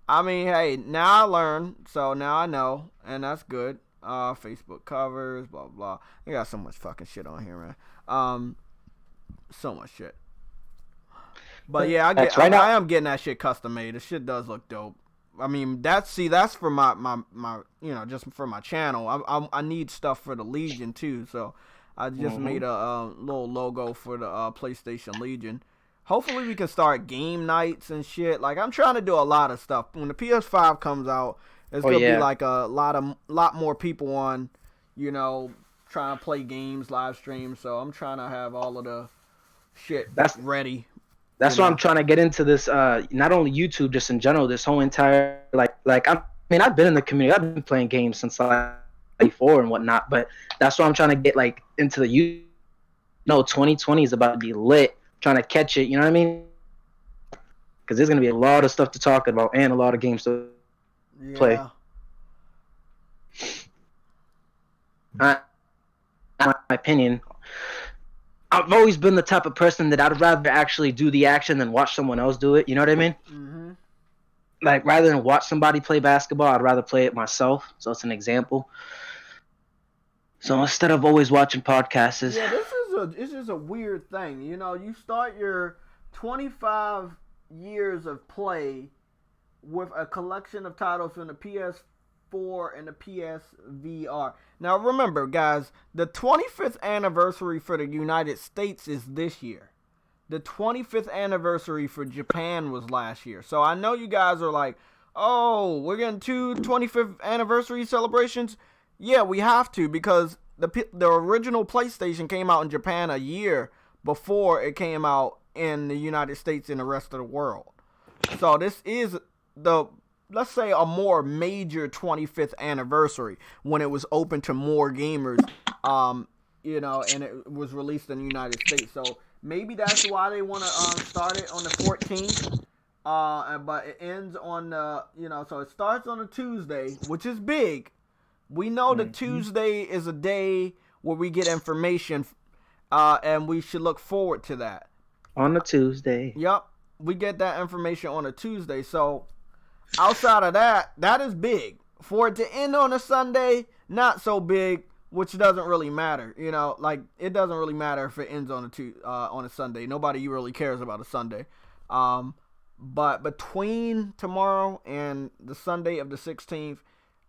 I mean, hey, now I learned, so now I know, and that's good. Facebook covers, blah blah. I got so much fucking shit on here, man. So much shit. But yeah, I am getting that shit custom made. The shit does look dope. I mean, that's for my just for my channel. I need stuff for the Legion too, so I just made a little logo for the PlayStation Legion. Hopefully we can start game nights and shit. Like I'm trying to do a lot of stuff. When the PS5 comes out, it's gonna be like a lot more people on, trying to play games, live stream. So I'm trying to have all of the shit ready. That's why I'm trying to get into this. Not only YouTube, just in general. This whole entire I've been in the community. I've been playing games since like 4 and whatnot. But that's why I'm trying to get like into the YouTube. No, 2020 is about to be lit. Trying to catch it. You know what I mean? because there's gonna be a lot of stuff to talk about and a lot of games to play. In my opinion, I've always been the type of person that I'd rather actually do the action than watch someone else do it. You know what I mean? Mm-hmm. Like, rather than watch somebody play basketball, I'd rather play it myself. So it's an example. So instead of always watching podcasts, yeah, this is a weird thing. You know, you start your 25 years of play with a collection of titles from the PS4 and the PSVR. Now remember, guys, the 25th anniversary for the United States is this year. The 25th anniversary for Japan was last year. So I know you guys are like, oh, we're getting 25th anniversary celebrations. Yeah, we have to, because the original PlayStation came out in Japan a year before it came out in the United States and the rest of the world. So this is let's say a more major 25th anniversary when it was open to more gamers, you know, and it was released in the United States. So maybe that's why they want to start it on the 14th. But it ends on so it starts on a Tuesday, which is big. We know that Tuesday is a day where we get information, and we should look forward to that. On a Tuesday. Yep, we get that information on a Tuesday. So outside of that, that is big. For it to end on a Sunday, not so big, which doesn't really matter. You know, like, it doesn't really matter if it ends on a Sunday. Nobody really cares about a Sunday. But between tomorrow and the Sunday of the 16th,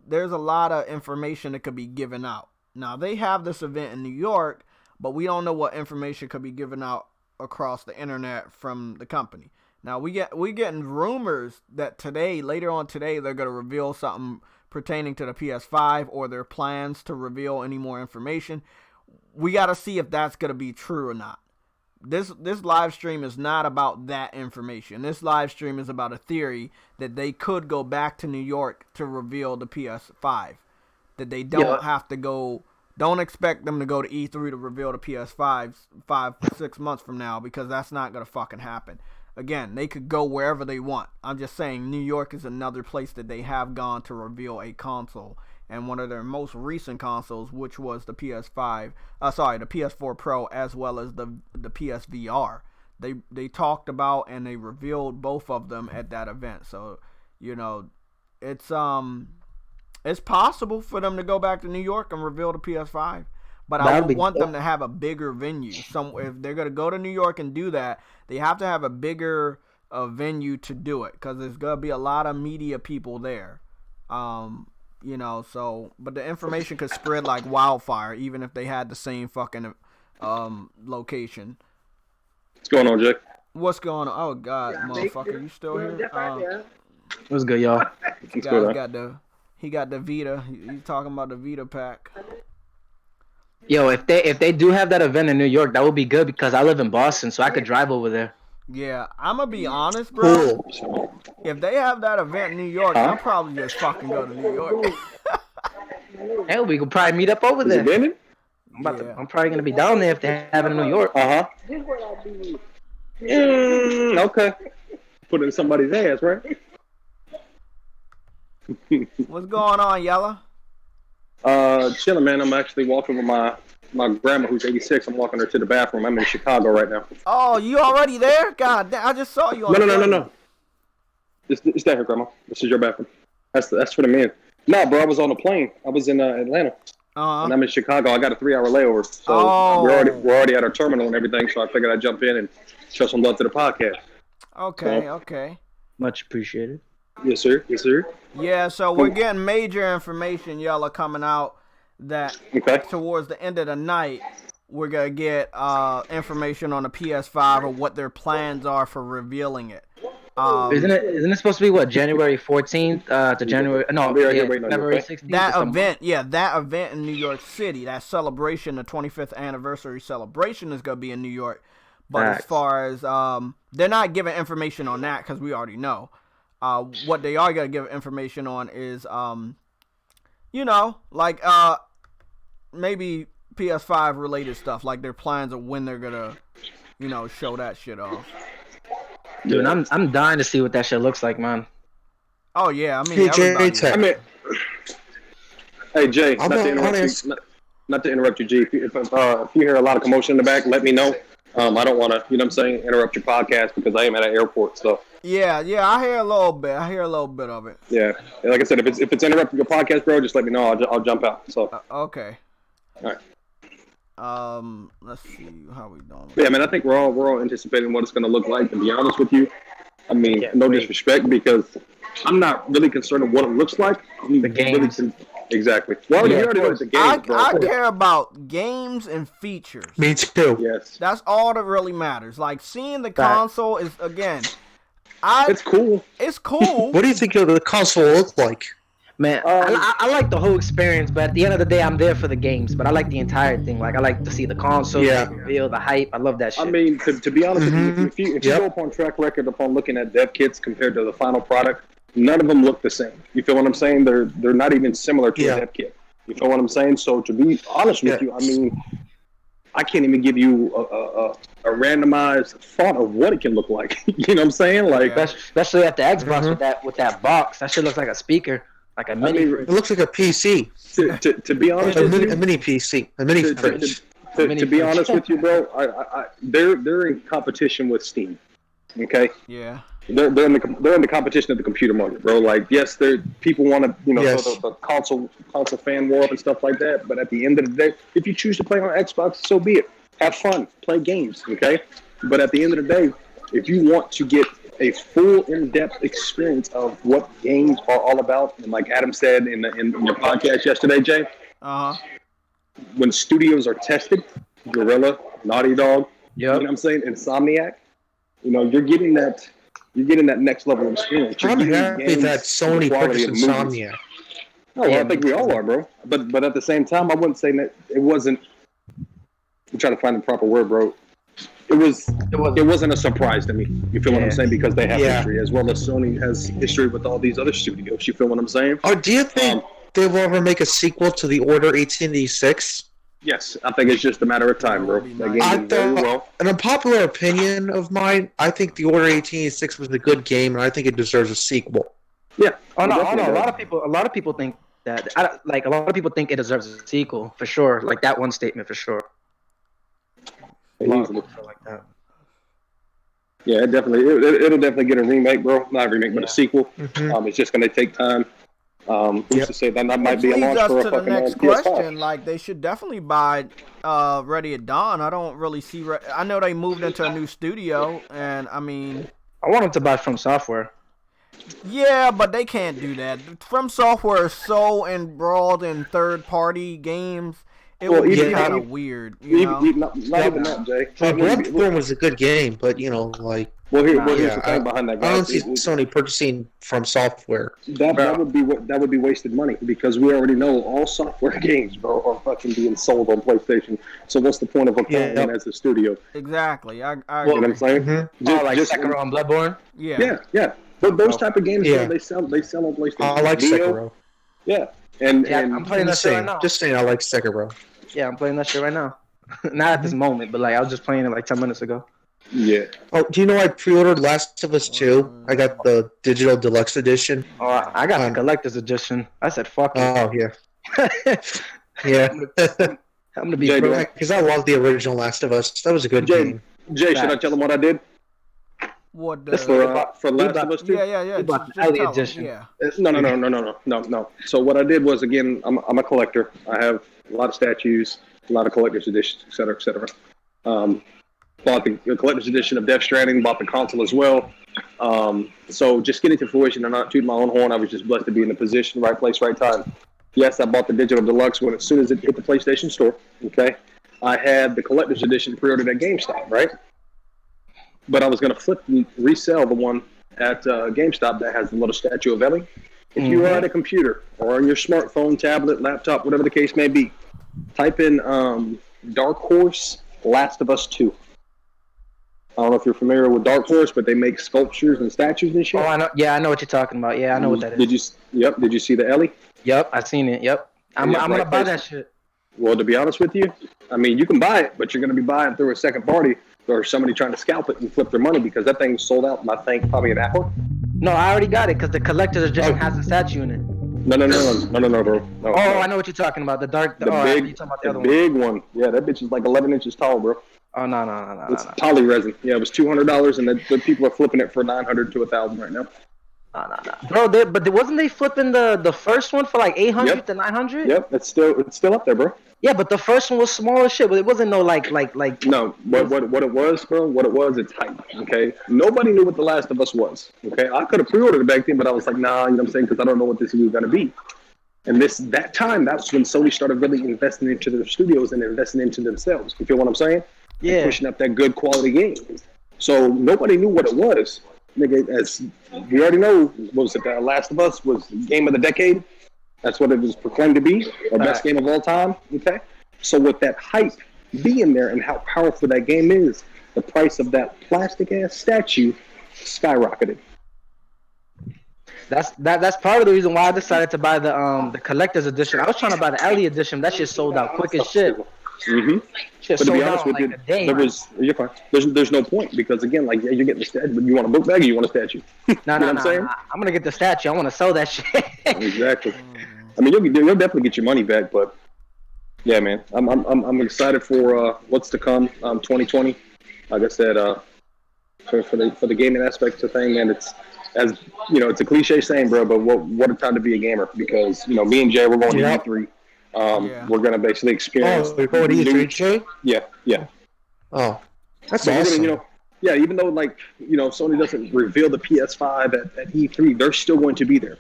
there's a lot of information that could be given out. Now, they have this event in New York, but we don't know what information could be given out across the internet from the company. Now, we getting rumors that later on today, they're going to reveal something pertaining to the PS5 or their plans to reveal any more information. We got to see if that's going to be true or not. This live stream is not about that information. This live stream is about a theory that they could go back to New York to reveal the PS5. That they don't have to go. Don't expect them to go to E3 to reveal the PS5 6 months from now, because that's not going to fucking happen. Again, they could go wherever they want. I'm just saying New York is another place that they have gone to reveal a console. And one of their most recent consoles, which was the the PS4 Pro, as well as the PSVR. They talked about and they revealed both of them at that event. So, you know, it's possible for them to go back to New York and reveal the PS5. But I would want them to have a bigger venue. If they're going to go to New York and do that, they have to have a bigger venue to do it, because there's going to be a lot of media people there. You know, so, but the information could spread like wildfire, even if they had the same fucking location. What's going on, Jake? What's going on? Oh, God, motherfucker, you still here? What's good, y'all? He got the Vita. He's talking about the Vita pack. Yo, if they do have that event in New York, that would be good, because I live in Boston, so I could drive over there. Yeah, I'm gonna be honest, bro. Cool. If they have that event in New York, I'll probably just fucking go to New York. Hey, we could probably meet up over there. I'm probably gonna be down there if they have it in New York. Okay. Put it in somebody's ass, right? What's going on, Yella? Chilling, man. I'm actually walking with my grandma, who's 86. I'm walking her to the bathroom. I'm in Chicago right now. Oh, you already there? God damn, I just saw you on No. It's that here, Grandma. This is your bathroom. That's for the men. No, bro, I was on a plane. I was in Atlanta. And I'm in Chicago. I got a 3-hour layover. So we're already at our terminal and everything, so I figured I'd jump in and show some love to the podcast. Okay. Much appreciated. Yes, sir. Yeah, so we're getting major information, Yella, coming out that towards the end of the night, we're going to get information on the PS5 or what their plans are for revealing it. Isn't it supposed to be what, January 14th to January? No, February 16th. That event in New York City, that celebration, the 25th anniversary celebration, is going to be in New York. But as far as they're not giving information on that, because we already know. What they are going to give information on is, maybe PS5 related stuff, like their plans of when they're going to, show that shit off. Dude, I'm dying to see what that shit looks like, man. Oh yeah, I mean, Hey, everybody. Hey Jay, not to interrupt you, G. If you hear a lot of commotion in the back, let me know. I don't want to, you know what I'm saying, interrupt your podcast because I am at an airport. So Yeah, I hear a little bit. I hear a little bit of it. Yeah, like I said, if it's interrupting your podcast, bro, just let me know. I'll jump out. So okay. All right. Let's see how we doing. Yeah, man, I think we're all anticipating what it's going to look like. To be honest with you, I mean, no disrespect, because I'm not really concerned with what it looks like. The games. Exactly. Well, you already know it's the games, bro. I care about games and features. Me too. Yes. That's all that really matters. Like, seeing the console is, again, it's cool. It's cool. What do you think the console will look like? Man, I like the whole experience, but at the end of the day, I'm there for the games. But I like the entire thing. Like, I like to see the console, feel the hype. I love that shit. I mean, to be honest with you, if you go upon track record upon looking at dev kits compared to the final product, none of them look the same. You feel what I'm saying? They're not even similar to a dev kit. You feel what I'm saying? So to be honest with you, I mean, I can't even give you a randomized thought of what it can look like. You know what I'm saying? Like, especially at the Xbox with that box, that shit looks like a speaker. Like a mini. It looks like a PC. To be honest, a mini PC, a mini fridge. To be honest with you, bro, they're in competition with Steam. Okay. Yeah. They're in the competition of the computer market, bro. Like, yes, people want to, the console fan war up and stuff like that. But at the end of the day, if you choose to play on Xbox, so be it. Have fun, play games, okay? But at the end of the day, if you want to get a full in-depth experience of what games are all about, and like Adam said in your podcast yesterday, Jay, when studios are tested, Guerrilla, Naughty Dog, you know what I'm saying, Insomniac, you're getting that next level of experience. I'm happy that Sony purchased Insomniac. Oh, well, I think we all are, bro. But at the same time, I wouldn't say that it wasn't. I'm trying to find the proper word, bro. It wasn't a surprise to me. You feel what I'm saying? Because they have history, as well as Sony has history with all these other studios. You feel what I'm saying? Oh, do you think they will ever make a sequel to the Order 1886? Yes, I think it's just a matter of time, bro. An unpopular opinion of mine, I think the Order 1886 was a good game, and I think it deserves a sequel. Yeah. Oh no, a lot of people think that. A lot of people think it deserves a sequel for sure. Like that one statement for sure. A lot of people feel like that. Yeah, it'll definitely get a remake, bro. Not a remake, but a sequel. It's just gonna take time. Who's to say that might be a launch for a fucking PS5? To the next question, like, they should definitely buy Ready at Dawn. I don't really see. I know they moved into a new studio, and I mean, I want them to buy From Software. Yeah, but they can't do that. From Software is so embroiled in third-party games. It would be kind of weird, Not even that, Jay. Bloodborne was a good game, but here's the thing behind that. I don't see Sony purchasing From Software. That would be wasted money, because we already know all software games, bro, are fucking being sold on PlayStation. So what's the point of acquiring as a studio? Exactly. I you know what I'm saying? Like Sekiro and Bloodborne. Yeah. But those type of games, bro, they sell on PlayStation. I like Sekiro. Yeah. And I'm playing that shit right now. Just saying, I like Sekiro. Yeah, I'm playing that shit right now. Not at this moment, but like I was just playing it like 10 minutes ago. Yeah. Oh, do you know I pre-ordered Last of Us 2? I got the digital deluxe edition. Oh, I got the collector's edition. I said, fuck it. Oh, yeah. Yeah. I'm gonna be because I love the original Last of Us. That was a good game. Jay, should I tell them what I did? What for Last of Us 2? Yeah. About the early edition. Yeah. No. So what I did was, again, I'm a collector. I have a lot of statues, a lot of collector's editions, et cetera. Bought the collector's edition of Death Stranding, bought the console as well. So just getting to fruition and not tooting my own horn, I was just blessed to be in the position, right place, right time. Yes, I bought the digital deluxe as soon as it hit the PlayStation Store. Okay, I had the collector's edition pre-ordered at GameStop, right? But I was going to resell the one at GameStop that has the little statue of Ellie. If you are at a computer or on your smartphone, tablet, laptop, whatever the case may be, type in Dark Horse Last of Us 2. I don't know if you're familiar with Dark Horse, but they make sculptures and statues and shit. Oh, I know. Yeah, I know what you're talking about. Yeah, I know what that is. Did you see the Ellie? Yep, I've seen it. Yep. I'm going to buy that shit. Well, to be honest with you, I mean, you can buy it, but you're going to be buying through a second party or somebody trying to scalp it and flip their money because that thing was sold out in, I think, probably an hour. No, I already got it because the collector's edition has a statue in it. No, bro. No, I know what you're talking about. The big, you're talking about the big one. Yeah, that bitch is like 11 inches tall, bro. Oh no. It's poly resin. Yeah, it was $200, and the people are flipping it for $900 to $1,000 right now. No. Bro, wasn't they flipping the first one for like $800 to $900? Yep, it's still up there, bro. Yeah, but the first one was small as shit. But it wasn't no like. No, what it was, bro? What it was, it's hype. Okay, nobody knew what The Last of Us was. Okay, I could have pre-ordered it back then, but I was like, nah, you know what I'm saying? Because I don't know what this is gonna be. And that's when Sony started really investing into their studios and investing into themselves. You feel what I'm saying? Yeah. And pushing up that good quality game. So nobody knew what it was. Nigga, as we already know, what was it? The Last of Us was game of the decade. That's what it was proclaimed to be, our best game of all time. Okay, so with that hype being there and how powerful that game is, the price of that plastic ass statue skyrocketed. That's part of the reason why I decided to buy the collector's edition. I was trying to buy the Ellie edition. That shit sold out quick as shit. Mm-hmm. Shit sold out like a day. You're fine. There's no point because again, like, yeah, you're getting the statue, but you want a book bag or you want a statue? No. I'm gonna get the statue. I want to sell that shit. Exactly. I mean, you'll definitely get your money back, but yeah, man, I'm excited for what's to come. 2020, like I said, for the gaming aspect of the thing, man, it's, as you know, it's a cliche saying, bro, but what a time to be a gamer because, you know, me and Jay, we're going to E3. We're going to basically experience. Oh, we're going to E3, Jay? Yeah. Oh, that's awesome. You know, yeah, even though, like, you know, Sony doesn't reveal the PS5 at E3, they're still going to be there.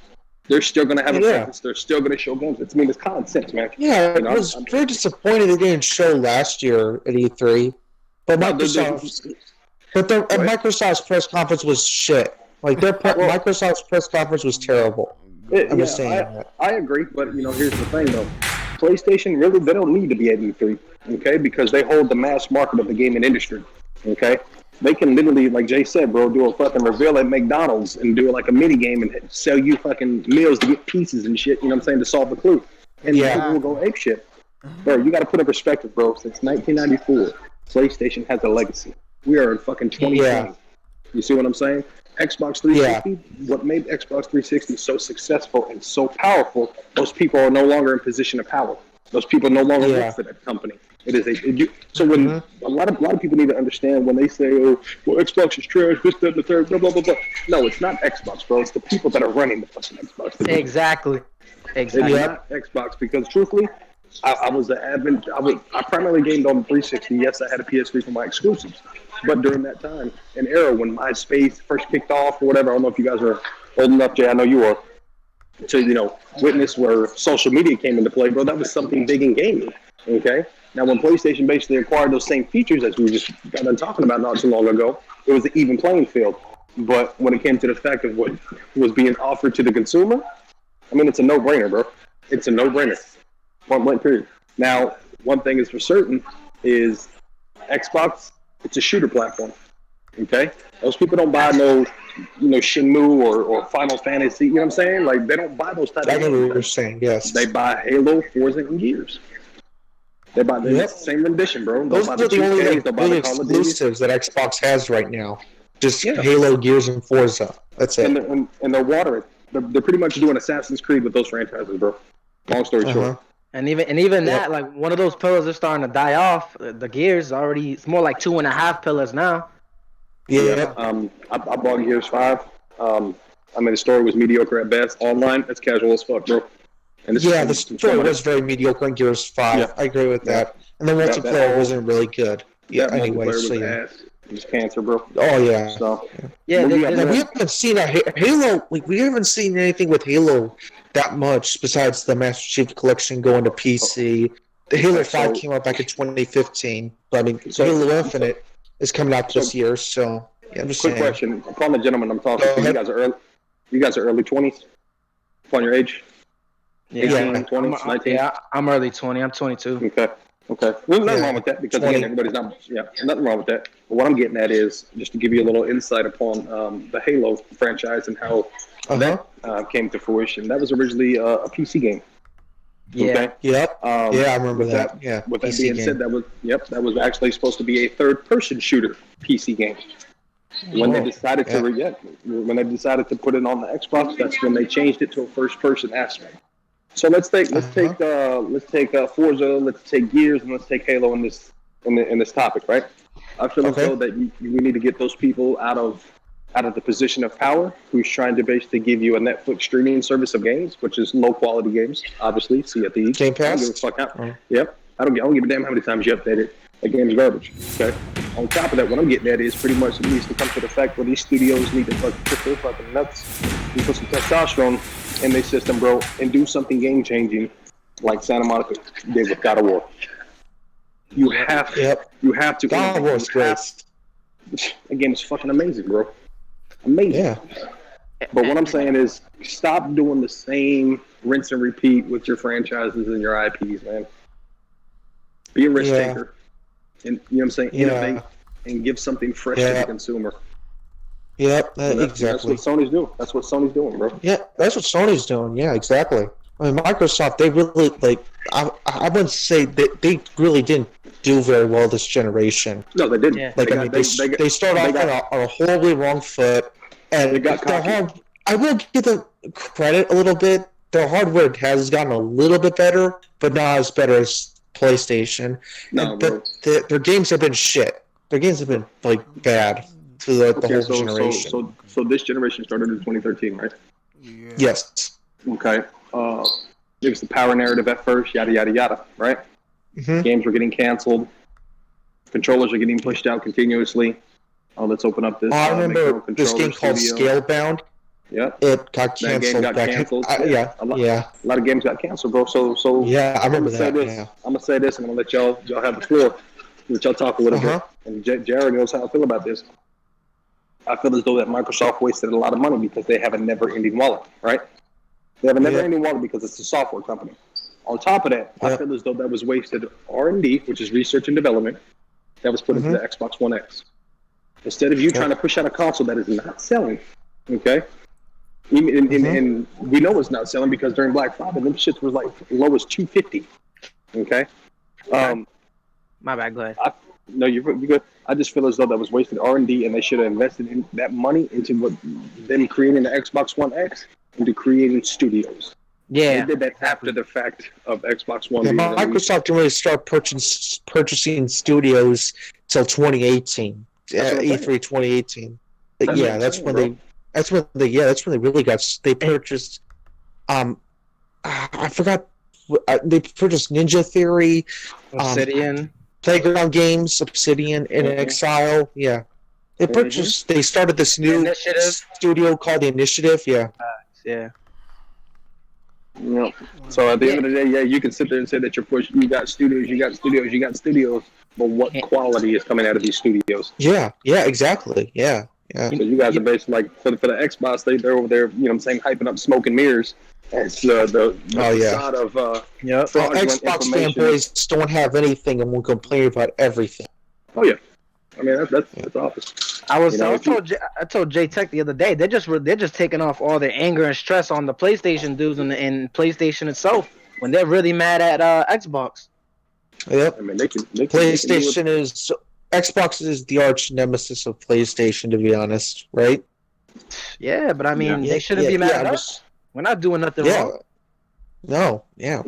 They're still going to have a presence. They're still going to show games. It's common sense, man. Yeah, I was very disappointed they didn't show last year at E3. But Microsoft's press conference was shit. Like, Microsoft's press conference was terrible. I'm just saying that. I agree, but, you know, here's the thing, though. PlayStation, really, they don't need to be at E3, okay? Because they hold the mass market of the gaming industry, okay? They can literally, like Jay said, bro, do a fucking reveal at McDonald's and do like a mini game and sell you fucking meals to get pieces and shit, you know what I'm saying, to solve the clue. And people will go ape shit. Bro, you got to put in perspective, bro. Since 1994, PlayStation has a legacy. We are in fucking 2020. Yeah. You see what I'm saying? Xbox 360, what made Xbox 360 so successful and so powerful, those people are no longer in position of power. Those people no longer work for that company. It is so when a lot of people need to understand when they say, "Oh, well, Xbox is trash, this, that, and the third, blah blah blah blah." No, it's not Xbox, bro. It's the people that are running the fucking Xbox. Exactly. It's not Xbox because truthfully, I was the admin. I primarily gamed on 360. Yes, I had a PS3 for my exclusives, but during that time, an era when MySpace first kicked off or whatever, I don't know if you guys are old enough, Jay. I know you are. To, you know, witness where social media came into play, bro. That was something big in gaming. Okay. Now, when PlayStation basically acquired those same features as we just got done talking about not too long ago, it was an even playing field. But when it came to the fact of what was being offered to the consumer, I mean, it's a no-brainer, bro. It's a no-brainer. Point blank period. Now, one thing is for certain is Xbox, it's a shooter platform. Okay? Those people don't buy no, you know, Shenmue or Final Fantasy, you know what I'm saying? Like, they don't buy those types of games. I know what you're saying, yes. They buy Halo, Forza, and Gears. They buy the same rendition, bro. Those are the only really exclusives that Xbox has right now. Just Halo, Gears, and Forza. That's it. And they're watering. They're pretty much doing Assassin's Creed with those franchises, bro. Long story short. And even that, like, one of those pillars is starting to die off. The Gears already, it's more like 2.5 pillars now. Yeah. I bought Gears 5. I mean, the story was mediocre at best. Online, it's casual as fuck, bro. And the story was very mediocre in Gears 5. Yeah. I agree with that. And the multiplayer wasn't really good. Yeah, anyway, so it was cancer, bro. Oh, yeah. So, we haven't seen Halo. Like, we haven't seen anything with Halo that much besides the Master Chief Collection going to PC. The Halo 5 came out back in 2015. But, I mean, Halo Infinite is coming out this year, so yeah, I'm just saying. Quick question. Upon the gentleman I'm talking to, you guys are early 20s? Upon your age? 18, 20, 19? Yeah, I'm early 20. I'm 22. Okay. There's nothing wrong with that because, again, everybody's not... Yeah, nothing wrong with that. But what I'm getting at is, just to give you a little insight upon the Halo franchise and how that came to fruition. That was originally a PC game. Yeah. Okay? Yep. Yeah, I remember with that. Yeah. With that PC being game. said, that was actually supposed to be a third-person shooter PC game. When they decided to put it on the Xbox, that's when they changed it to a first-person aspect. So let's take Forza, let's take Gears, and let's take Halo in this topic, right? I feel as though that we need to get those people out of the position of power, who's trying to basically give you a Netflix streaming service of games, which is low quality games, obviously. See at the Game Pass. I don't give a fuck out. Yep. I don't give a damn how many times you update it. That game is garbage. Okay. On top of that, what I'm getting at is pretty much it needs to come to the fact where these studios need to fucking put their fucking nuts and put some testosterone in their system, bro, and do something game changing like Santa Monica did with God of War. You have to. God of War is great. That game is fucking amazing, bro. Amazing. Yeah. But what I'm saying is, stop doing the same rinse and repeat with your franchises and your IPs, man. Be a risk taker. And you know what I'm saying? Innovate and give something fresh to the consumer. Yep, exactly. That's what Sony's doing. That's what Sony's doing, bro. Yeah, that's what Sony's doing. Yeah, exactly. I mean, Microsoft, they really, I wouldn't say that they really didn't do very well this generation. No, they didn't. Yeah. They start off on a horribly wrong foot. And they got cocky. I will give them credit a little bit. Their hardware has gotten a little bit better, but not as better as PlayStation. No, but their games have been shit. Their games have been bad through the whole generation. So this generation started in 2013, right? Yeah. Yes. Okay. It was the power narrative at first, yada yada yada, right? Mm-hmm. Games were getting canceled. Controllers are getting pushed out continuously. Let's open up this. I remember this game called Scalebound. Yeah. It got canceled. That game got canceled. A lot of games got canceled, bro. So yeah, I remember that. I'm gonna say this. I'm gonna let y'all have the floor. Let y'all talk a little bit. And Jared knows how I feel about this. I feel as though that Microsoft wasted a lot of money because they have a never-ending wallet, right? They have a never-ending wallet because it's a software company. On top of that, I feel as though that was wasted R&D, which is research and development, that was put into the Xbox One X. Instead of you trying to push out a console that is not selling, okay? And we know it's not selling because during Black Friday, them shits was like low as $250, okay? My bad, go ahead. No, you're good. I just feel as though that was wasted R&D, and they should have invested in that money into them creating the Xbox One X into creating studios. Yeah, they did that after the fact of Xbox One. Yeah, Microsoft didn't really start purchasing studios till 2018, E3 2018. That's when they really got. They purchased. I forgot. They purchased Ninja Theory, Obsidian. Playground Games, Obsidian, In Exile. Yeah, they purchased. They started this new studio called the Initiative. Yeah. Yeah. Yep. So at the end of the day, you can sit there and say that you got studios, but what quality is coming out of these studios? Yeah, exactly. Yeah. So you guys are basically like for the Xbox, they're over there, you know what I'm saying, hyping up smoke and mirrors. It's the facade of fraudulent Xbox information. fanboys don't have anything and will complain about everything. Oh yeah, I mean that's obvious. I told JayTech the other day they're just taking off all their anger and stress on the PlayStation dudes and PlayStation itself when they're really mad at Xbox. Yep. I mean they can PlayStation is Xbox is the arch nemesis of PlayStation, to be honest, right? Yeah, but I mean they shouldn't be mad at us. We're not doing nothing wrong. No, yeah.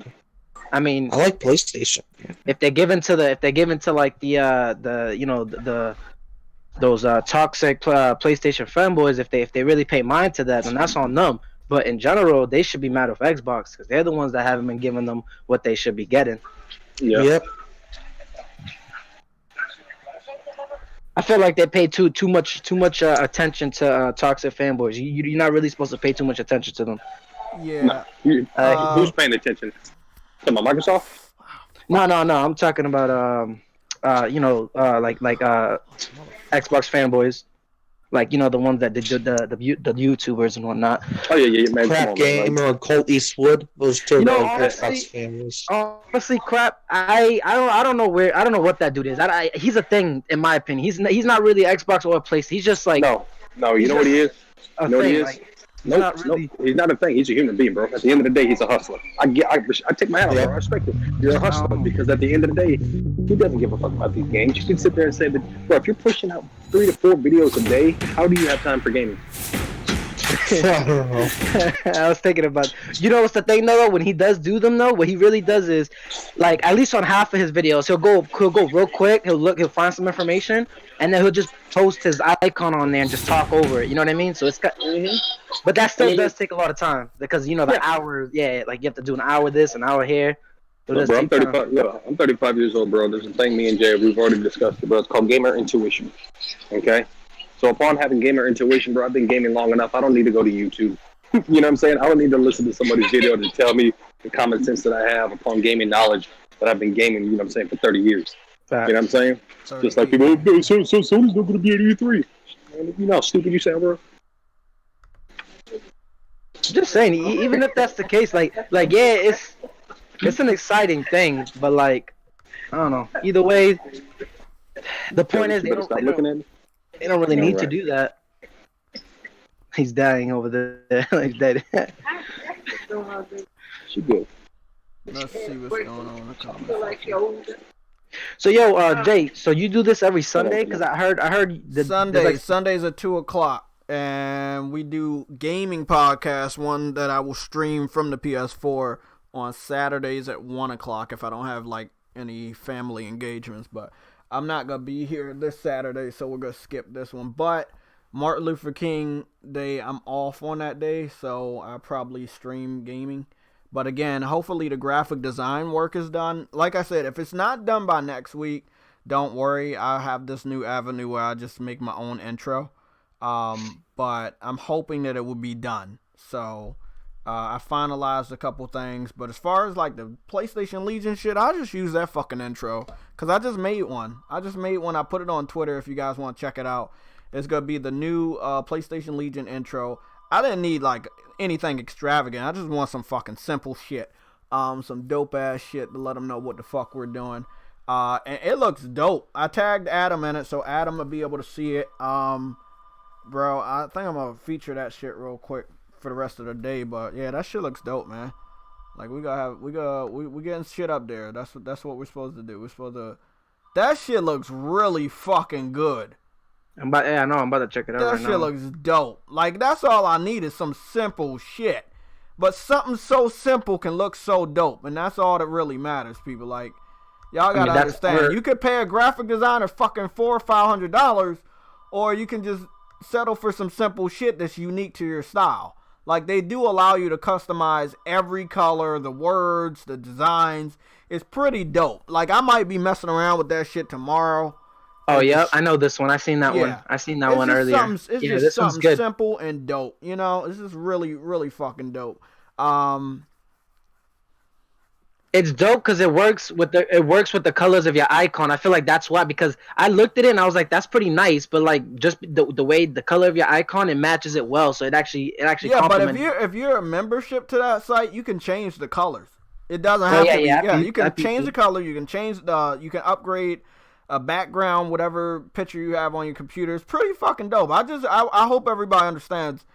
I mean, I like PlayStation. If they're given to like those toxic PlayStation fanboys, if they really pay mind to that, then that's on them. But in general, they should be mad with Xbox because they're the ones that haven't been giving them what they should be getting. Yeah. Yep. I feel like they pay too much attention to toxic fanboys. You're not really supposed to pay too much attention to them. Yeah. Who's paying attention? Talking about Microsoft? No. I'm talking about like Xbox fanboys, like the ones that did the YouTubers and whatnot. Oh yeah, man. Crap Gamer and Colt Eastwood. Those two Xbox fanboys. Honestly, Crap. I don't know what that dude is. He's a thing in my opinion. He's not really Xbox or PlayStation. He's just like no. You know what he is? You know what he is? not really. He's not a thing. He's a human being, bro. At the end of the day, he's a hustler. I take my hat off, bro. I respect it. You're a hustler because at the end of the day, he doesn't give a fuck about these games. You can sit there and say that, bro, if you're pushing out 3 to 4 videos a day, how do you have time for gaming? I don't know. I was thinking about. You know what's the thing though? When he does do them though, what he really does is, like at least on half of his videos, he'll go real quick. He'll find some information, and then he'll just post his icon on there and just talk over it. You know what I mean? So it's got. But that still does take a lot of time because the hours. Yeah, like you have to do an hour this, an hour here. Bro, I'm 35. Look, I'm 35 years old, bro. There's a thing me and Jay we've already discussed it, bro. It's called gamer intuition. Okay. So upon having gamer intuition, bro, I've been gaming long enough. I don't need to go to YouTube. You know what I'm saying? I don't need to listen to somebody's video to tell me the common sense that I have upon gaming knowledge that I've been gaming, you know what I'm saying, for 30 years. You know what I'm saying? Just like people, so Sony's not going to be at E3. Man, you know how stupid you sound, bro? Just saying, even if that's the case, like yeah, it's an exciting thing, but like, I don't know. Either way, the point is they don't really need to do that. He's dying over there. He's dead. She good. Let's see what's going on in the comments. So Jay, so you do this every Sunday? Because I heard Sundays at 2:00, and we do gaming podcast, one that I will stream from the PS4 on Saturdays at 1:00 if I don't have like any family engagements, but I'm not going to be here this Saturday, so we're going to skip this one. But Martin Luther King Day, I'm off on that day, so I'll probably stream gaming. But again, hopefully the graphic design work is done. Like I said, if it's not done by next week, don't worry. I have this new avenue where I just make my own intro. But I'm hoping that it will be done. So I finalized a couple things. But as far as like the PlayStation Legion shit, I just use that fucking intro. Because I just made one. I put it on Twitter if you guys want to check it out. It's going to be the new PlayStation Legion intro. I didn't need like anything extravagant. I just want some fucking simple shit. Some dope ass shit to let them know what the fuck we're doing. And it looks dope. I tagged Adam in it so Adam will be able to see it. Bro, I think I'm going to feature that shit real quick for the rest of the day. But yeah, that shit looks dope, man. Like we getting shit up there. That's what we're supposed to do. That shit looks really fucking good. I'm about to check it out right now. That shit looks dope. Like that's all I need is some simple shit. But something so simple can look so dope, and that's all that really matters, people. Like y'all gotta understand. You could pay a graphic designer fucking $400 or $500, or you can just settle for some simple shit that's unique to your style. Like, they do allow you to customize every color, the words, the designs. It's pretty dope. Like, I might be messing around with that shit tomorrow. Oh, yeah. I know this one. I seen that one. I seen that one earlier. It's just something simple and dope. You know? It's just really, really fucking dope. It's dope because it works with the colors of your icon. I feel like that's why, because I looked at it and I was like, that's pretty nice, but like just the way the color of your icon, it matches it well. So it actually complements. But if you're a membership to that site, you can change the colors. It doesn't have to be. Yeah, you can change the color. You can change you can upgrade a background, whatever picture you have on your computer. It's pretty fucking dope. I hope everybody understands.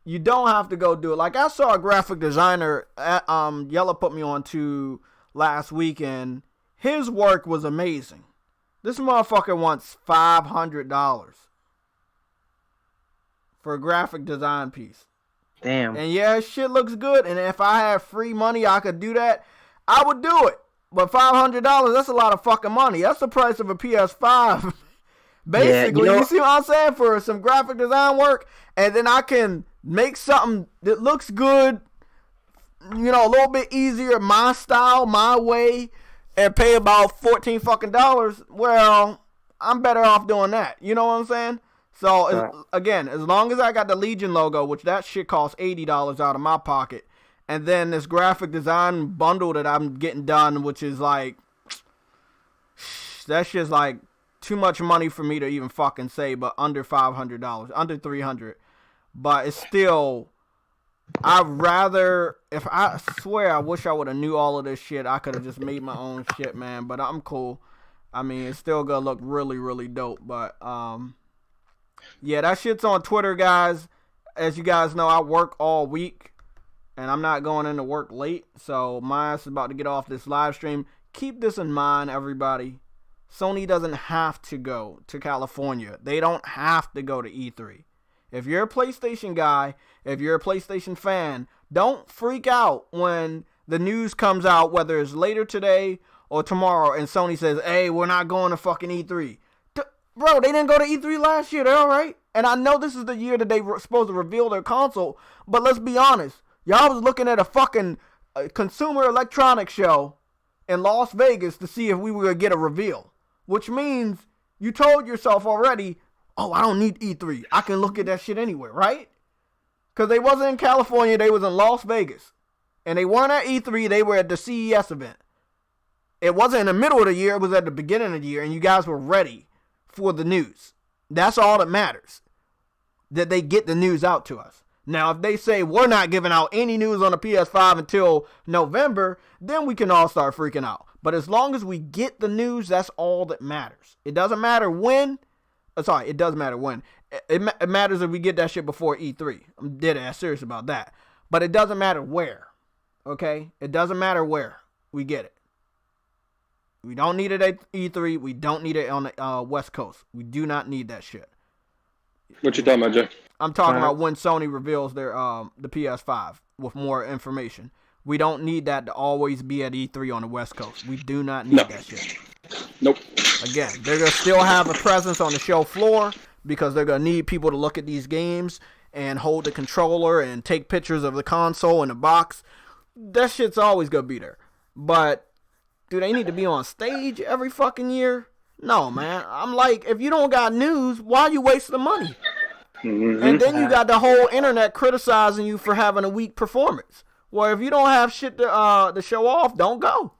You don't have to go do it. Like, I saw a graphic designer Yella put me on to last weekend. His work was amazing. This motherfucker wants $500 for a graphic design piece. Damn. And yeah, shit looks good. And if I had free money, I could do that. I would do it. But $500, that's a lot of fucking money. That's the price of a PS5. Basically, you see what I'm saying? For some graphic design work. And then I can make something that looks good, you know, a little bit easier, my style, my way, and pay about $14 fucking dollars. Well, I'm better off doing that. You know what I'm saying? So again, as long as I got the Legion logo, which that shit costs $80 out of my pocket, and then this graphic design bundle that I'm getting done, which is like, that shit's like too much money for me to even fucking say, but under $500, under $300. But it's still, I'd rather, if I swear I wish I would have knew all of this shit, I could have just made my own shit, man. But I'm cool. I mean, it's still gonna look really, really dope. But yeah, that shit's on Twitter, guys. as you guys know, I work all week, and I'm not going into work late, so my ass is about to get off this live stream. Keep this in mind, everybody. Sony doesn't have to go to California. They don't have to go to E3. If you're a PlayStation guy, if you're a PlayStation fan, don't freak out when the news comes out, whether it's later today or tomorrow, and Sony says, hey, we're not going to fucking E3. Bro, they didn't go to E3 last year. They're all right. And I know this is the year that they were supposed to reveal their console, but let's be honest. Y'all was looking at a fucking consumer electronics show in Las Vegas to see if we were going to get a reveal, which means you told yourself already, oh, I don't need E3. I can look at that shit anywhere, right? Because they wasn't in California. They was in Las Vegas. And they weren't at E3. They were at the CES event. It wasn't in the middle of the year. It was at the beginning of the year. And you guys were ready for the news. That's all that matters. That they get the news out to us. Now, if they say we're not giving out any news on the PS5 until November, then we can all start freaking out. But as long as we get the news, that's all that matters. It doesn't matter when. It does matter when. It matters if we get that shit before E3. I'm dead ass serious about that. But it doesn't matter where. Okay? It doesn't matter where we get it. We don't need it at E3. We don't need it on the West Coast. We do not need that shit. What you talking about, Jay? I'm talking about when Sony reveals their the PS5 with more information. We don't need that to always be at E3 on the West Coast. We do not need that shit. Nope. Again, they're going to still have a presence on the show floor because they're going to need people to look at these games and hold the controller and take pictures of the console and the box. That shit's always going to be there. But do they need to be on stage every fucking year? No, man. I'm like, if you don't got news, why you wasting the money? Mm-hmm. And then you got the whole internet criticizing you for having a weak performance. Well, if you don't have shit to show off, don't go.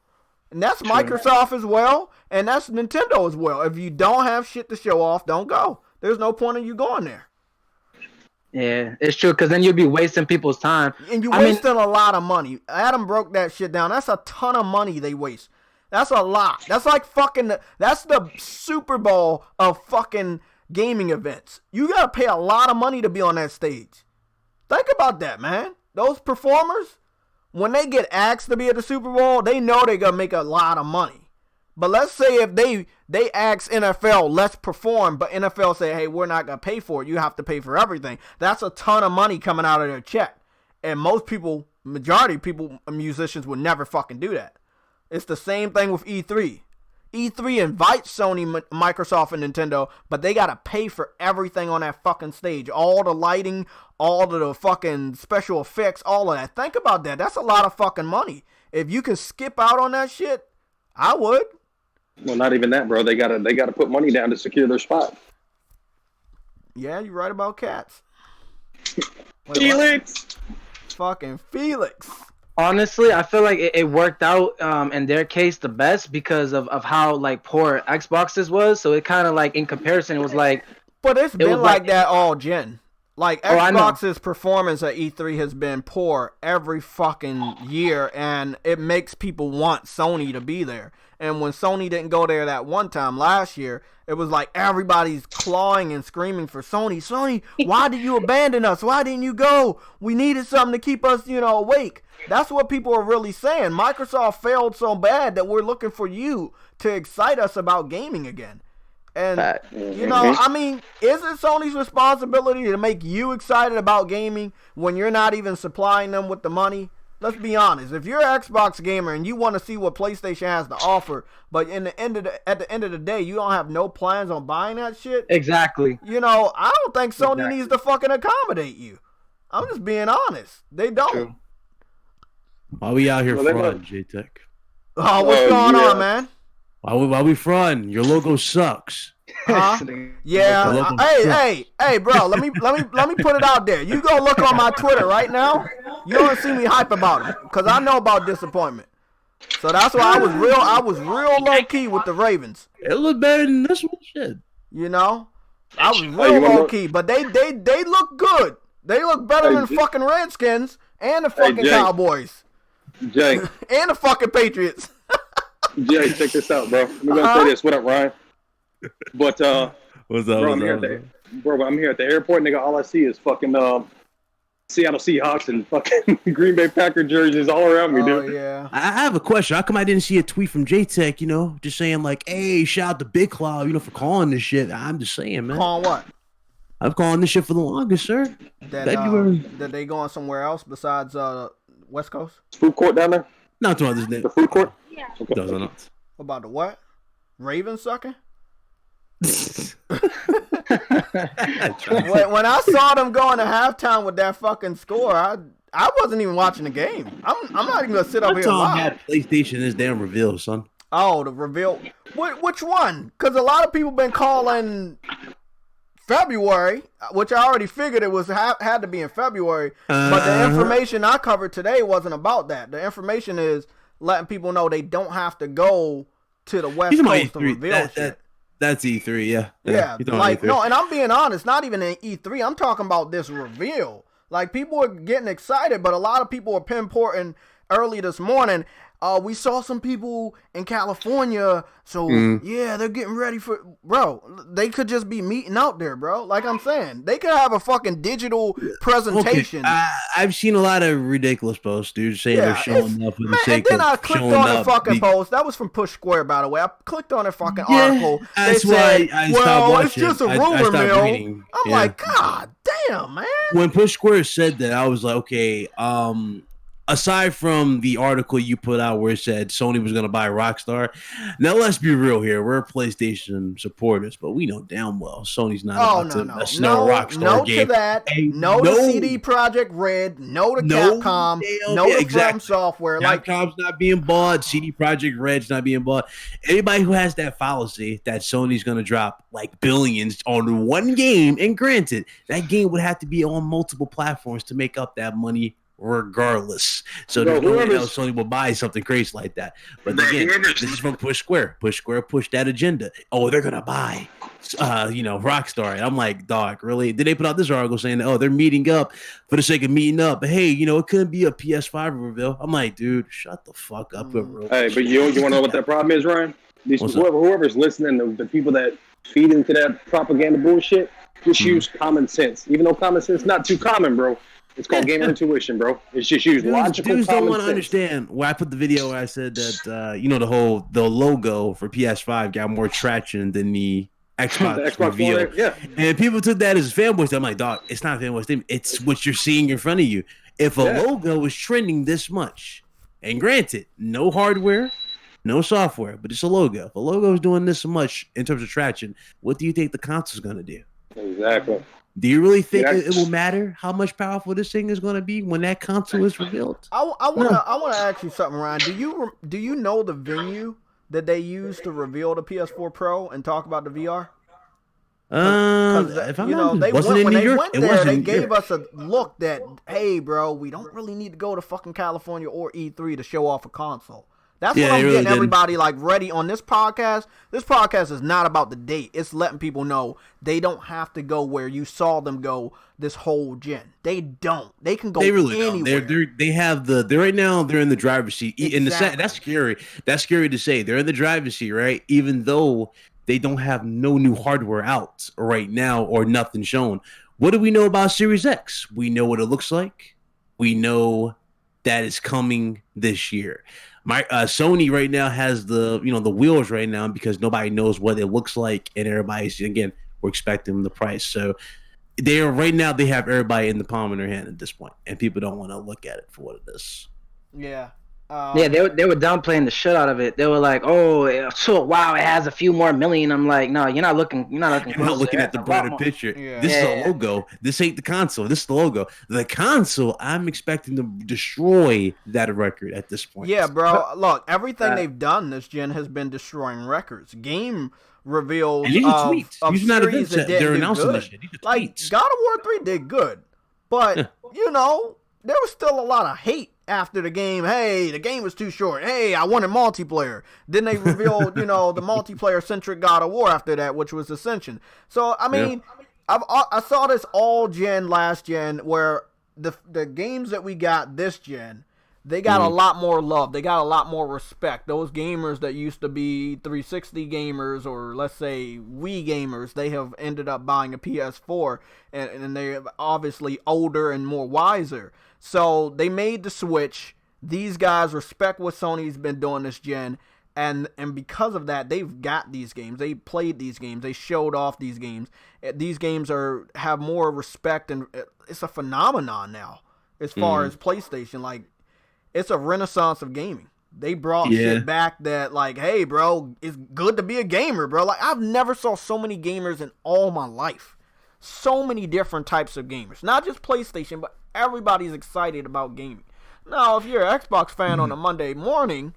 And that's Microsoft as well, and that's Nintendo as well. If you don't have shit to show off, don't go. There's no point in you going there. Yeah, it's true, because then you'll be wasting people's time. And you're wasting a lot of money. Adam broke that shit down. That's a ton of money they waste. That's a lot. That's like fucking, that's the Super Bowl of fucking gaming events. You gotta pay a lot of money to be on that stage. Think about that, man. Those performers, when they get asked to be at the Super Bowl, they know they're gonna make a lot of money. But let's say if they ask NFL, let's perform, but NFL say, hey, we're not gonna pay for it. You have to pay for everything. That's a ton of money coming out of their check. And most people, majority of people, musicians would never fucking do that. It's the same thing with E3. E3 invites Sony, Microsoft, and Nintendo, but they gotta pay for everything on that fucking stage. All the lighting, all of the fucking special effects, all of that. Think about that. That's a lot of fucking money. If you can skip out on that shit, I would. Well, not even that, bro. They gotta put money down to secure their spot. Yeah, you're right about cats. Wait, Felix! Fucking Felix. Honestly, I feel like it worked out in their case the best because of how like poor Xbox's was. So it kind of like in comparison, it was like. But it's been like that all gen. Like Xbox's performance at E3 has been poor every fucking year, and it makes people want Sony to be there. And when Sony didn't go there that one time last year, it was like everybody's clawing and screaming for Sony. Sony, why did you abandon us? Why didn't you go? We needed something to keep us, awake. That's what people are really saying. Microsoft failed so bad that we're looking for you to excite us about gaming again. And, I mean, is it Sony's responsibility to make you excited about gaming when you're not even supplying them with the money? Let's be honest. If you're an Xbox gamer and you want to see what PlayStation has to offer, but at the end of the day, you don't have no plans on buying that shit. Exactly. I don't think Sony needs to fucking accommodate you. I'm just being honest. They don't. True. Why we out here fraud, JayTech? Oh, what's going on, man? Why we fraud? Your logo sucks. Huh? Yeah. Hey, bro. Let me put it out there. You go look on my Twitter right now. You don't see me hype about it because I know about disappointment. So that's why I was real low key with the Ravens. It looked better than this one, shit. I was real low key, but they look good. They look better than fucking Redskins and the fucking Cowboys. Jay. And the fucking Patriots. Jay, check this out, bro. I'm gonna say this. What up, Ryan? But what's up? Bro, I'm here at the airport, nigga. All I see is fucking Seattle Seahawks and fucking Green Bay Packer jerseys all around me, dude. Yeah. I have a question. How come I didn't see a tweet from JayTech, just saying like, hey, shout out to Big Cloud, for calling this shit. I'm just saying, man. Calling what? I'm calling this shit for the longest, sir. That they going somewhere else besides West Coast? Food court down there? Not to understand. The food court? Yeah. Okay. Those are not. About the what? Ravens sucking? When I saw them going to halftime with that fucking score, I wasn't even watching the game. I'm not even gonna sit up here. Tom had PlayStation in his damn reveal, son. Oh, the reveal. Which one? Because a lot of people been calling February, which I already figured it was had to be in February. But the information I covered today wasn't about that. The information is letting people know they don't have to go to the West Coast to reveal shit. That's E3, yeah. Yeah, like E3. No, and I'm being honest, not even in E3. I'm talking about this reveal. Like, people are getting excited, but a lot of people are pinpointing early this morning. We saw some people in California, so yeah, they're getting ready for. Bro, they could just be meeting out there, bro. Like I'm saying, they could have a fucking digital presentation. Okay. I've seen a lot of ridiculous posts, dude, saying they're showing up for the sake of showing up. And then I clicked on the fucking post. That was from Push Square, by the way. I clicked on their fucking article. That's why I stopped watching. It's just a rumor mill. I'm like, God damn, man. When Push Square said that, I was like, okay, aside from the article you put out where it said Sony was going to buy Rockstar, now let's be real here. We're PlayStation supporters, but we know damn well Sony's not about to invest in a Rockstar game. No to that. No to CD Projekt Red. No to Capcom. No to From Software. Capcom's not being bought. CD Projekt Red's not being bought. Anybody who has that fallacy that Sony's going to drop like billions on one game, and granted, that game would have to be on multiple platforms to make up that money regardless. So there's no way Sony will buy something crazy like that. But again, this is from Push Square. Push Square pushed that agenda. Oh, they're gonna buy Rockstar. And I'm like, dog, really? Then they put out this article saying, oh, they're meeting up for the sake of meeting up. But hey, it couldn't be a PS5 reveal. I'm like, dude, shut the fuck up. Hey, but you want to know what that problem is, Ryan? Whoever's listening, the people that feed into that propaganda bullshit, just use common sense. Even though common sense is not too common, bro. It's called gamer intuition, bro. It's just use logical dudes common don't want to sense. understand where I put the video where I said that the logo for PS5 got more traction than the Xbox reveal. Yeah. And people took that as a fanboy thing. I'm like, dog, it's not a fanboy thing. It's what you're seeing in front of you. If a logo is trending this much, and granted, no hardware, no software, but it's a logo. If a logo is doing this much in terms of traction, what do you think the console's going to do? Exactly. Do you really think it will matter how much powerful this thing is going to be when that console is revealed? I want to ask you something, Ryan. Do you know the venue that they used to reveal the PS4 Pro and talk about the VR? If I'm not, wasn't in New York. They gave us a look that, hey, bro, we don't really need to go to fucking California or E3 to show off a console. That's what I'm getting everybody like ready on this podcast. This podcast is not about the date. It's letting people know they don't have to go where you saw them go this whole gen. They don't. They can go anywhere. They're right now. They're in the driver's seat. Exactly. That's scary. That's scary to say. They're in the driver's seat, right? Even though they don't have no new hardware out right now or nothing shown. What do we know about Series X? We know what it looks like. We know that it's coming this year. Sony right now has the wheels right now because nobody knows what it looks like, and everybody's, again, we're expecting the price. So they have everybody in the palm of their hand at this point, and people don't want to look at it for what it is. Yeah. They were downplaying the shit out of it. They were like, "Oh, so wow, it has a few more million." I'm like, "No, you're not looking. You're not looking at the broader picture. Yeah. This is a logo. This ain't the console. This is the logo. The console. I'm expecting to destroy that record at this point." Yeah, bro. Look, everything they've done this gen has been destroying records. Game reveals of not series that they're announcing good. This shit. Like God of War 3 did good, but there was still a lot of hate after the game. Hey, the game was too short. Hey, I wanted multiplayer. Then they revealed, the multiplayer-centric God of War after that, which was Ascension. So, I mean, I saw this all gen, last gen, where the games that we got this gen they got a lot more love. They got a lot more respect. Those gamers that used to be 360 gamers or let's say Wii gamers, they have ended up buying a PS4 and they're obviously older and more wiser. So they made the switch. These guys respect what Sony's been doing this gen. And because of that, they've got these games. They played these games. They showed off these games. These games have more respect, and it's a phenomenon now as far as PlayStation. Like, it's a renaissance of gaming. They brought shit back that, like, hey, bro, it's good to be a gamer, bro. Like, I've never saw so many gamers in all my life. So many different types of gamers. Not just PlayStation, but everybody's excited about gaming. Now, if you're an Xbox fan on a Monday morning,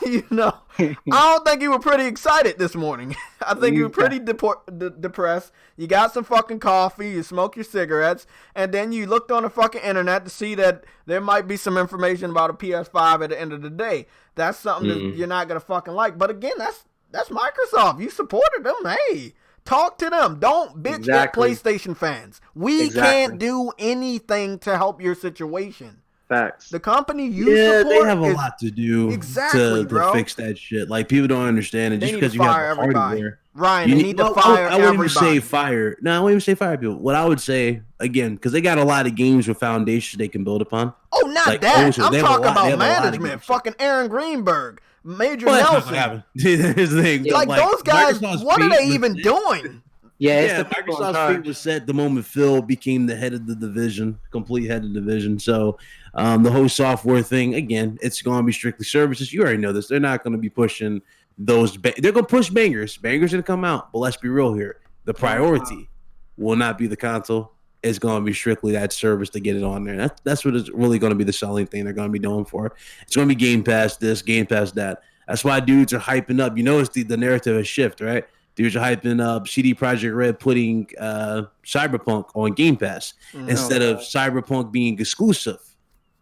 you know, I don't think you were pretty excited this morning. I think you were pretty depressed. You got some fucking coffee, you smoke your cigarettes, and then you looked on the fucking internet to see that there might be some information about a PS5 at the end of the day. That's something that you're not gonna fucking like. But again, that's Microsoft. You supported them. Hey, talk to them. Don't bitch at PlayStation fans. We can't do anything to help your situation. Facts. The company you support, they have a lot to do to fix that shit. Like, people don't understand it. Just because you have the hardware, Ryan, they need to fire everybody. I wouldn't even say fire. No, I wouldn't even say fire people. What I would say, again, because they got a lot of games with foundations they can build upon. Oh, not like, that. I'm talking about management. Fucking Aaron Greenberg, Major Nelson. Here's the thing. Like those guys, what are they even doing? Yeah, Microsoft's feet was set the moment Phil became the head of the division, complete head of the division. So the whole software thing, again, it's going to be strictly services. You already know this. They're not going to be pushing those. They're going to push bangers. Bangers going to come out. But let's be real here. The priority will not be the console. It's going to be strictly that service to get it on there. That's what is really going to be the selling thing they're going to be doing for it. It's going to be Game Pass this, Game Pass that. That's why dudes are hyping up. You notice the narrative has shifted, right? Dudes are hyping up CD Projekt Red putting Cyberpunk on Game Pass instead of Cyberpunk being exclusive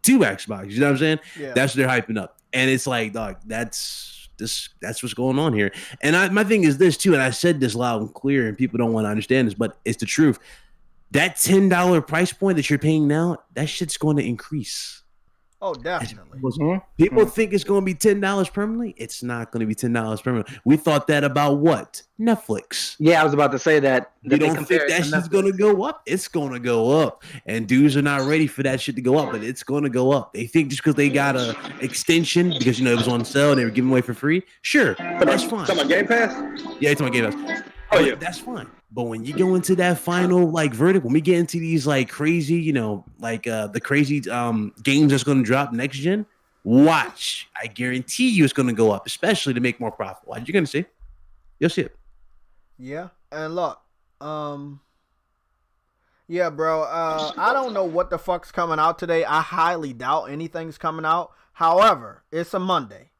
to Xbox. You know what I'm saying? Yeah. That's what they're hyping up. And it's like, dog, that's what's going on here. And my thing is this, too, and I said this loud and clear, and people don't want to understand this, but it's the truth. That $10 price point that you're paying now, that shit's going to increase. Oh, definitely. People think it's going to be $10 permanently. It's not going to be $10 permanently. We thought that about what? Netflix. Yeah, I was about to say that. You don't think that shit's going to go up? It's going to go up. And dudes are not ready for that shit to go up, but it's going to go up. They think just because they got a extension, because, you know, it was on sale and they were giving away for free. Sure, that's fine. Talking about Game Pass? Yeah, it's on Game Pass. Oh, yeah. That's fine. But when you go into that final like verdict, when we get into these like crazy, you know, like the crazy games that's going to drop next gen, watch. I guarantee you it's going to go up, especially to make more profit. Watch, you're going to see. You'll see it. Yeah, and look, yeah, bro. I don't know what the fuck's coming out today. I highly doubt anything's coming out. However, it's a Monday.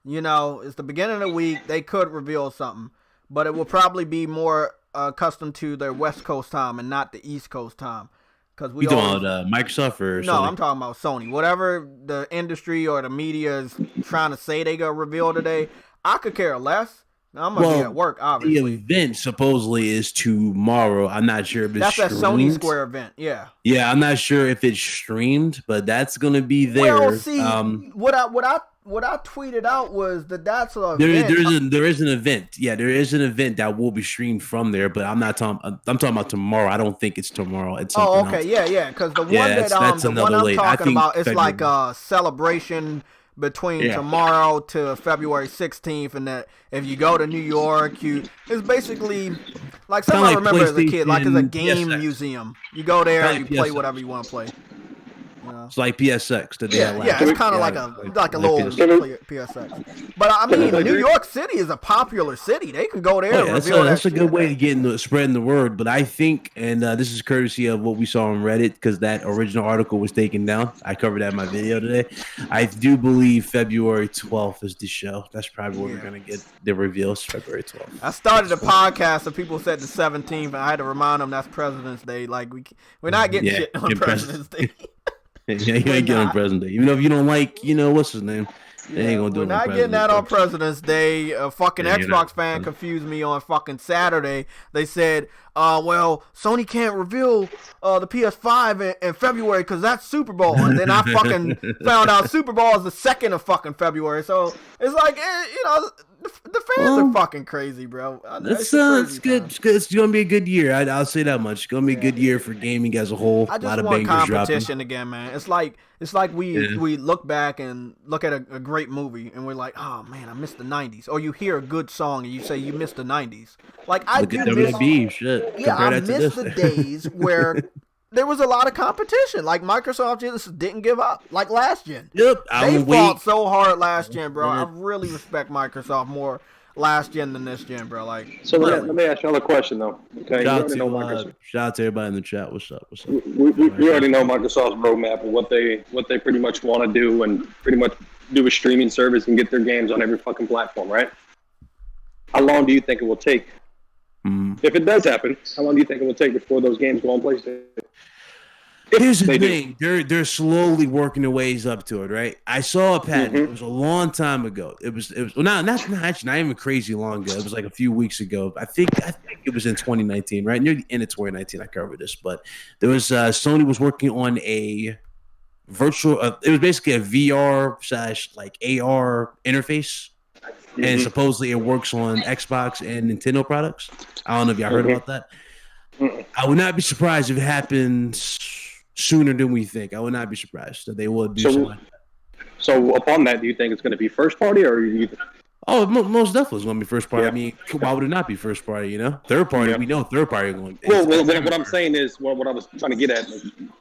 You know, it's the beginning of the week. They could reveal something, but it will probably be more accustomed to their West Coast time and not the East Coast time. Because we talking about Microsoft or no, Sony? I'm talking about Sony. Whatever the industry or the media is trying to say they gonna reveal today, I could care less. I'm gonna be at work, obviously. The event supposedly is tomorrow. I'm not sure if it's that's streamed. that Sony Square event. Yeah. Yeah, I'm not sure if it's streamed, but that's gonna be there. Well, see, what I tweeted out was that's an event. There is an event. Yeah, there is an event that will be streamed from there, but I'm talking about tomorrow. I don't think it's tomorrow. It's something else. Yeah. Because the one that's I'm talking about is like a celebration between tomorrow to February 16th, and that if you go to New York, it's basically like something I remember as a kid, like it's a game museum. You go there and you play whatever you want to play. It's like PSX. It's kind of like a little PSX. But I mean, New York City is a popular city. They can go there. That's a good way to spreading the word. But I think, and this is courtesy of what we saw on Reddit, because that original article was taken down. I covered that in my video today. I do believe February 12th is the show. That's probably where we're gonna get the reveals. February 12th. I started a podcast, and people said the 17th, and I had to remind them that's President's Day. Like we're not getting shit on President's Day. Yeah, you ain't getting on President Day. Even though if you don't like, what's his name? They ain't gonna do we're it not on getting that on President's President's Day. A fucking Xbox fan confused me on fucking Saturday. They said, well, Sony can't reveal the PS5 in February because that's Super Bowl. And then I fucking found out Super Bowl is the 2nd of fucking February. So it's like, the fans are fucking crazy, bro. It's good. It's gonna be a good year. I'll say that much. It's gonna be a good year for gaming as a whole. I just want competition again, man. It's like we look back and look at a great movie and we're like, oh man, I missed the '90s. Or you hear a good song and you say you missed the '90s. Like I do miss. Shit. Yeah, I miss the days where there was a lot of competition. Like Microsoft just didn't give up. Like last gen. Yep. They fought so hard last gen, bro. I really respect Microsoft more last gen than this gen, bro. Like, so let me ask y'all a question though. Okay, shout out to everybody in the chat. What's up? We already know Microsoft's roadmap and what they pretty much want to do and pretty much do a streaming service and get their games on every fucking platform, right? How long do you think it will take? If it does happen, how long do you think it will take before those games go on PlayStation? Here's the thing: they're slowly working their ways up to it, right? I saw a patent. It was a long time ago. It was not even crazy long ago. It was like a few weeks ago. I think it was in 2019, right near the end of 2019. I covered this, but there was Sony was working on a virtual. It was basically a VR / like AR interface. And supposedly it works on Xbox and Nintendo products. I don't know if y'all heard about that. I would not be surprised if it happens sooner than we think. I would not be surprised that they would do something like that. So upon that, do you think it's going to be first party or you? Oh, most definitely it's going to be first party. Yeah. I mean, why would it not be first party? You know, third party. We know third party going. Well, what I'm saying is, what I was trying to get at,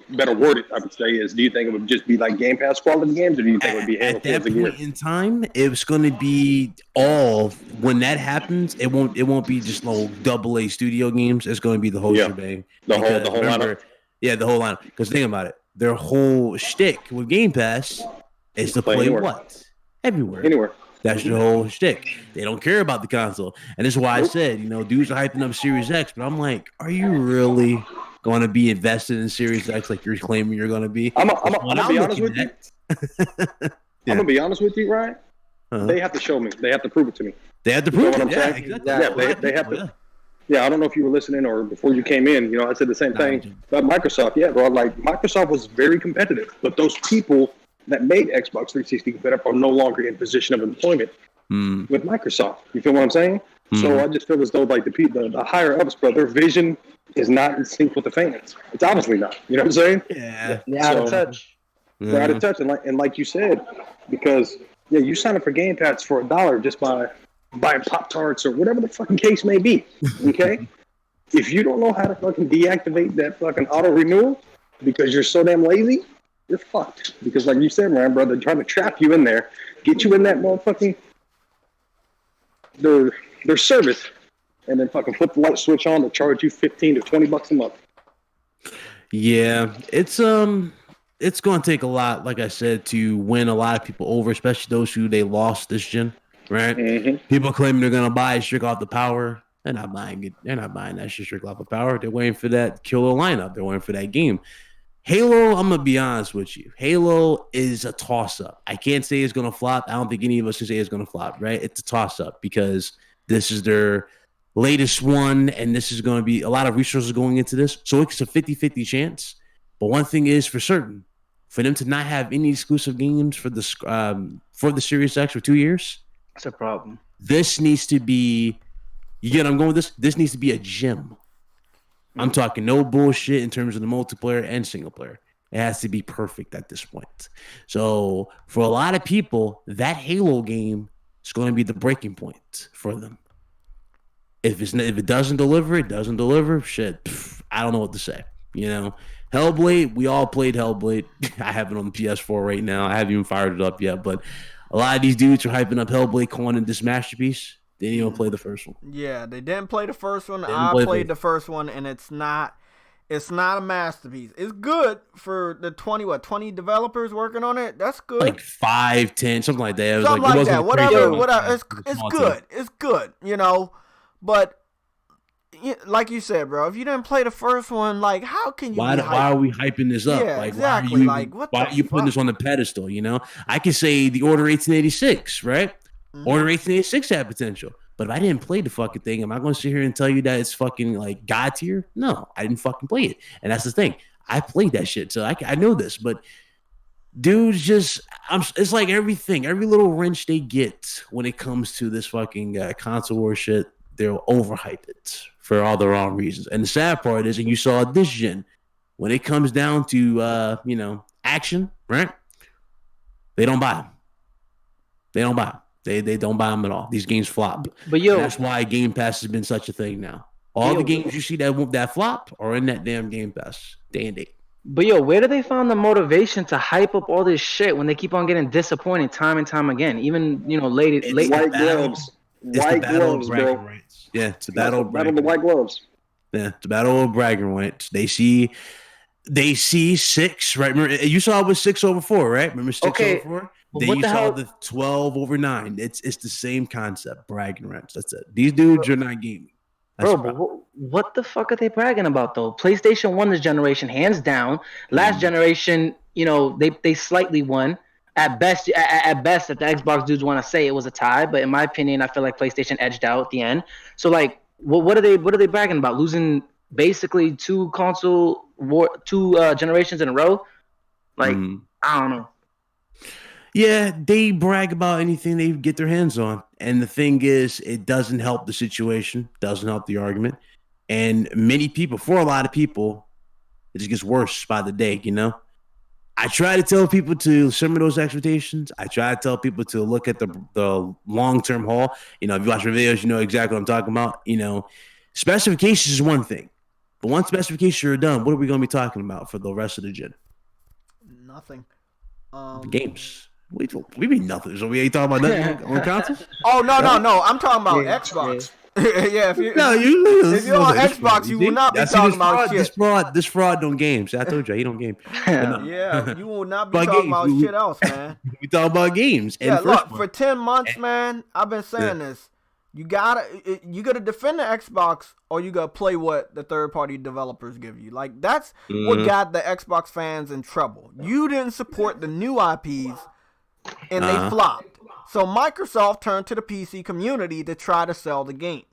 better worded, I would say, is: do you think it would just be like Game Pass quality games, or do you think it would be Halo? At that point in time, it's going to be all. When that happens, it won't be just little AA studio games. It's going to be the whole shebang. The whole lineup. Yeah, the whole lineup. Because think about it, their whole shtick with Game Pass is to play what anywhere. That's your whole shtick. They don't care about the console. And this is why I said, dudes are hyping up Series X, but I'm like, are you really going to be invested in Series X like you're claiming you're going to be? I'm going to be honest with you. I'm going to be honest with you, Ryan. They have to show me. They have to prove it to me. They have to prove it. Exactly. Yeah, they have to. Yeah, I don't know if you were listening or before you came in. I said the same thing about Microsoft. Yeah, bro. Like, Microsoft was very competitive, but those people that made Xbox 360 competitive are no longer in position of employment with Microsoft. You feel what I'm saying? So I just feel as though like the higher ups, bro, their vision is not in sync with the fans. It's obviously not. You know what I'm saying? Yeah. Out of touch. They're out of touch, and like you said, because you sign up for Game Pass for $1 just by buying Pop-Tarts or whatever the fucking case may be. Okay, if you don't know how to fucking deactivate that fucking auto renewal because you're so damn lazy, you're fucked. Because like you said, man, brother, they're trying to trap you in there, get you in that motherfucking their service, and then fucking flip the light switch on to charge you $15 to $20 a month. Yeah, it's going to take a lot, like I said, to win a lot of people over, especially those who they lost this gen, right? People claiming they're going to buy it straight off the power. They're not buying it. They're not buying that shit straight off the power. They're waiting for that killer lineup. They're waiting for that game. Halo, I'm going to be honest with you. Halo is a toss-up. I can't say it's going to flop. I don't think any of us can say it's going to flop, right? It's a toss-up because this is their latest one, and this is going to be a lot of resources going into this. So it's a 50-50 chance. But one thing is for certain, for them to not have any exclusive games for the Series X for 2 years, that's a problem. This needs to be, you get what I'm going with this? This needs to be a gem. I'm talking no bullshit in terms of the multiplayer and single player. It has to be perfect at this point. So for a lot of people, that Halo game is going to be the breaking point for them. If it doesn't deliver, it doesn't deliver. Shit, I don't know what to say. Hellblade, we all played Hellblade. I have it on the PS4 right now. I haven't even fired it up yet, but a lot of these dudes are hyping up Hellblade, calling it this masterpiece. They didn't even play the first one. Yeah, they didn't play the first one. I played the first one, and it's not a masterpiece. It's good for the 20 developers working on it. That's good. Like 5, 10, something like that. Something like that. Whatever. It's good. It's good. But like you said, bro, if you didn't play the first one, like, how can you? Why are we hyping this up? Yeah, like, exactly. Why are you putting this on the pedestal? You know, I could say the Order 1886, right? Mm-hmm. Order 1886 had potential, but if I didn't play the fucking thing, am I going to sit here and tell you that it's fucking like God tier? No, I didn't fucking play it, and that's the thing. I played that shit, so I know this, but. Dudes it's like everything, every little wrench they get when it comes to this fucking console war shit, they'll overhype it for all the wrong reasons. And the sad part is, and you saw this gen, when it comes down to, action, right? They don't buy them. They don't buy them. They don't buy them at all. These games flop. But yo, and that's why Game Pass has been such a thing now. All the games you see that flop are in that damn Game Pass day and date. But yo, where do they find the motivation to hype up all this shit when they keep on getting disappointed time and time again? Even late white gloves, bro. Rights. Yeah, it's a battle of the white gloves. Yeah, it's a battle of bragging rights. They see 6, right? Remember, you saw it was 6/4, right? Remember 6/4? Then you saw the 12/9. It's the same concept, bragging rights. That's it. These dudes are not gaming. Bro, but what the fuck are they bragging about though? PlayStation won this generation, hands down. Last generation, they slightly won. At best, if the Xbox dudes want to say it was a tie, but in my opinion, I feel like PlayStation edged out at the end. So like, what are they bragging about? Losing basically two generations in a row? Like, I don't know. Yeah, they brag about anything they get their hands on. And the thing is, it doesn't help the situation, doesn't help the argument. And for a lot of people, it just gets worse by the day, I try to tell people to simmer those expectations. I try to tell people to look at the long-term haul. If you watch my videos, you know exactly what I'm talking about. Specifications is one thing. But once specifications are done, what are we going to be talking about for the rest of the gen? Nothing. Games. We mean nothing. So we ain't talking about nothing on consoles? Oh, no. I'm talking about Xbox. Yeah, if you're on Xbox, you will not be talking about shit. This fraud on games. I told you, he don't game. Yeah, you will not be talking about shit else, man. We talk about games. Yeah, look, for 10 months, man, I've been saying this. You gotta defend the Xbox, or you gotta play what the third-party developers give you. Like, that's what got the Xbox fans in trouble. You didn't support the new IPs, and they flopped. So Microsoft turned to the PC community to try to sell the game.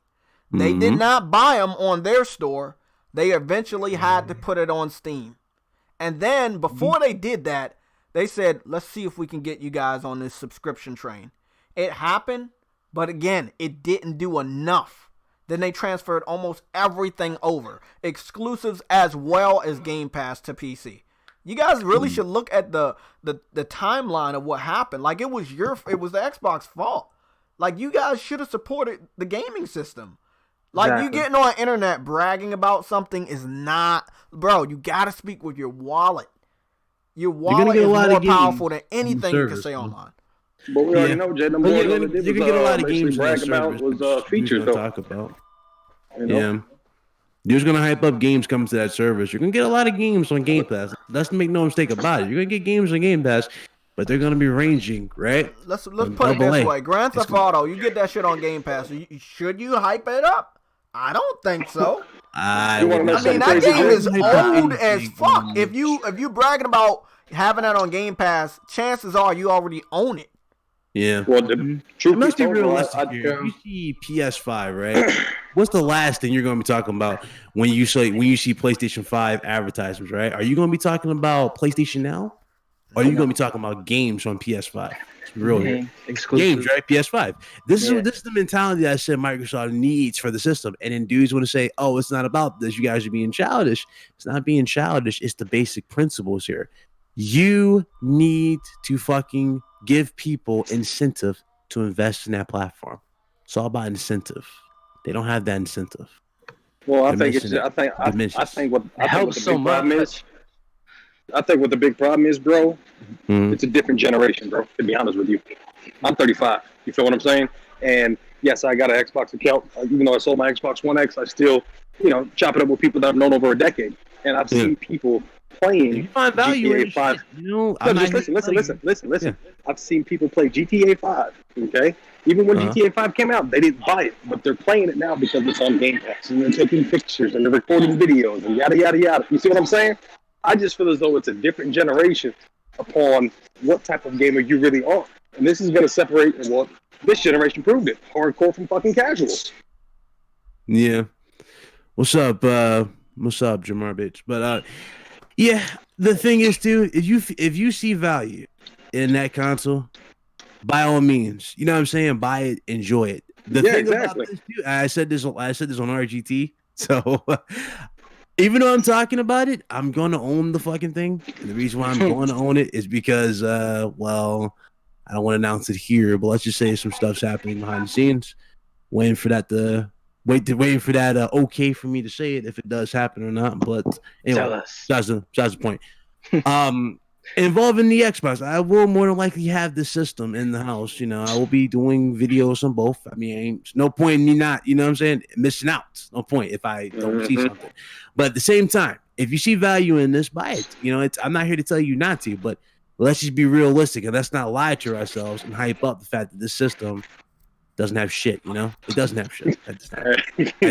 They did not buy them on their store. They eventually had to put it on Steam. And then before they did that, they said, let's see if we can get you guys on this subscription train. It happened, but again, it didn't do enough. Then they transferred almost everything over, exclusives as well as Game Pass to PC. You guys really should look at the timeline of what happened. Like, it was the Xbox fault. Like, you guys should have supported the gaming system. Like, you getting on internet bragging about something is not, bro. You gotta speak with your wallet. Your wallet is more powerful than anything you can say online. But we already know, Jay. You're gonna get a lot of games brag about was features though. Talk about. Yeah. You're just gonna hype up games coming to that service. You're gonna get a lot of games on Game Pass. Let's make no mistake about it. You're gonna get games on Game Pass, but they're gonna be ranging, right? Let's put it this way: Grand Theft Auto, you get that shit on Game Pass. Should you hype it up? I don't think so. I mean, that game is old as fuck. If you bragging about having that on Game Pass, chances are you already own it. Yeah. Well, let's be realistic here. You see PS5, right? What's the last thing you're going to be talking about when you see PlayStation 5 advertisements, right? Are you going to be talking about PlayStation Now? Or are you going to be talking about games on PS5? It's real games, right? PS5. This is the mentality I said Microsoft needs for the system. And then dudes want to say, oh, it's not about this. You guys are being childish. It's not being childish. It's the basic principles here. You need to fucking give people incentive to invest in that platform. It's all about incentive. They don't have that incentive. Well, I think what the big problem is, bro, it's a different generation, bro, to be honest with you. I'm 35. You feel what I'm saying? And yes, I got an Xbox account. Even though I sold my Xbox One X, I still, chop it up with people that I've known over a decade. And I've seen people playing If you find value GTA in 5. shit, you know, No, just listen. Yeah. I've seen people play GTA 5. Okay, even when GTA 5 came out, they didn't buy it, but they're playing it now because it's on Game Pass, and they're taking pictures and they're recording videos and yada yada yada. You see what I'm saying? I just feel as though it's a different generation upon what type of gamer you really are, and this is going to separate. Well, this generation proved it: hardcore from fucking casual. Yeah. What's up, Jamar bitch? But yeah, the thing is, dude, if you see value in that console, by all means, you know what I'm saying, buy it, enjoy it. The thing about this, dude, I said this on RGT. So even though I'm talking about it, I'm gonna own the fucking thing. And the reason why I'm going to own it is because well, I don't want to announce it here, but let's just say some stuff's happening behind the scenes. Waiting for that okay for me to say it if it does happen or not. But anyway, that's the point. Involving the Xbox, I will more than likely have the system in the house. You know, I will be doing videos on both. I mean, ain't no point in me not, you know what I'm saying, missing out. No point if I don't see something. But at the same time, if you see value in this, buy it. You know, I'm not here to tell you not to, but let's just be realistic and let's not lie to ourselves and hype up the fact that this system doesn't have shit, you know? It doesn't have shit. At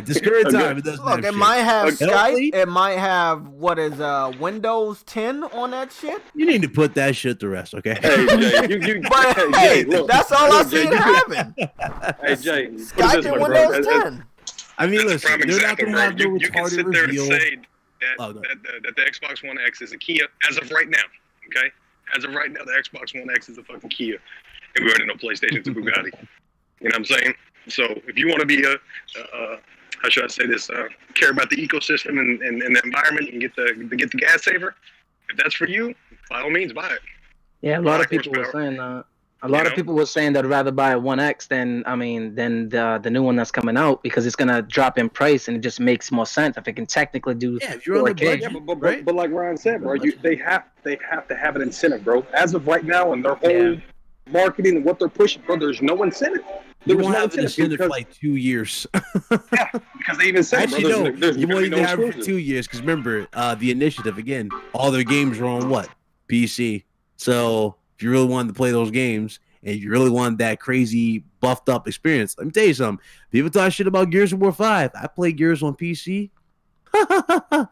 this current time, it doesn't have shit. Look, it might have Skype. It might have, Windows 10 on that shit. You need to put that shit to rest, okay? Hey, Jay, look, that's all I see it having. Hey, Jay. Skype and Windows 10. I mean, that's listen, they're not going to have no you can sit there and reveal. say that the Xbox One X is a Kia as of right now, okay? As of right now, the Xbox One X is a fucking Kia. And we already know PlayStation's a Bugatti. You know what I'm saying? So if you want to be how should I say this? Care about the ecosystem and the environment and get the gas saver. If that's for you, by all means, buy it. Yeah, a lot of people were saying that. A lot of people were saying they'd rather buy a 1X than the new one that's coming out because it's gonna drop in price and it just makes more sense if it can technically do. Yeah, if you're on the budget, right? But like Ryan said, bro, they have to have an incentive, bro. As of right now, and their whole marketing and what they're pushing, bro, there's no incentive. You won't have an incentive for like 2 years. Yeah, because they even said, actually, bro, no, you won't even have it for 2 years because remember, the initiative again, all their games are on what? PC. So if you really wanted to play those games and you really wanted that crazy buffed up experience, let me tell you something. People talk shit about Gears of War 5. I play Gears on PC. I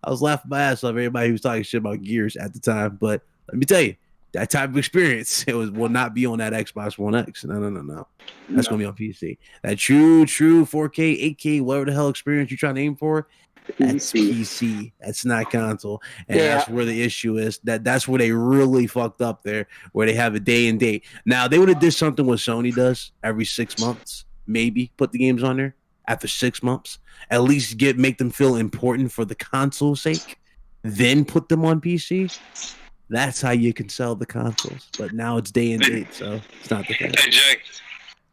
was laughing my ass off everybody who was talking shit about Gears at the time, but let me tell you. That type of experience, will not be on that Xbox One X. No. That's going to be on PC. That true 4K, 8K, whatever the hell experience you're trying to aim for, that's PC. That's not console. And that's where the issue is. That's where they really fucked up there, where they have a day and date. Now, they would have did something what Sony does every 6 months, maybe put the games on there after 6 months. At least make them feel important for the console's sake. Then put them on PC. That's how you can sell the consoles. But now it's day and date, so it's not the case. Hey, Jay.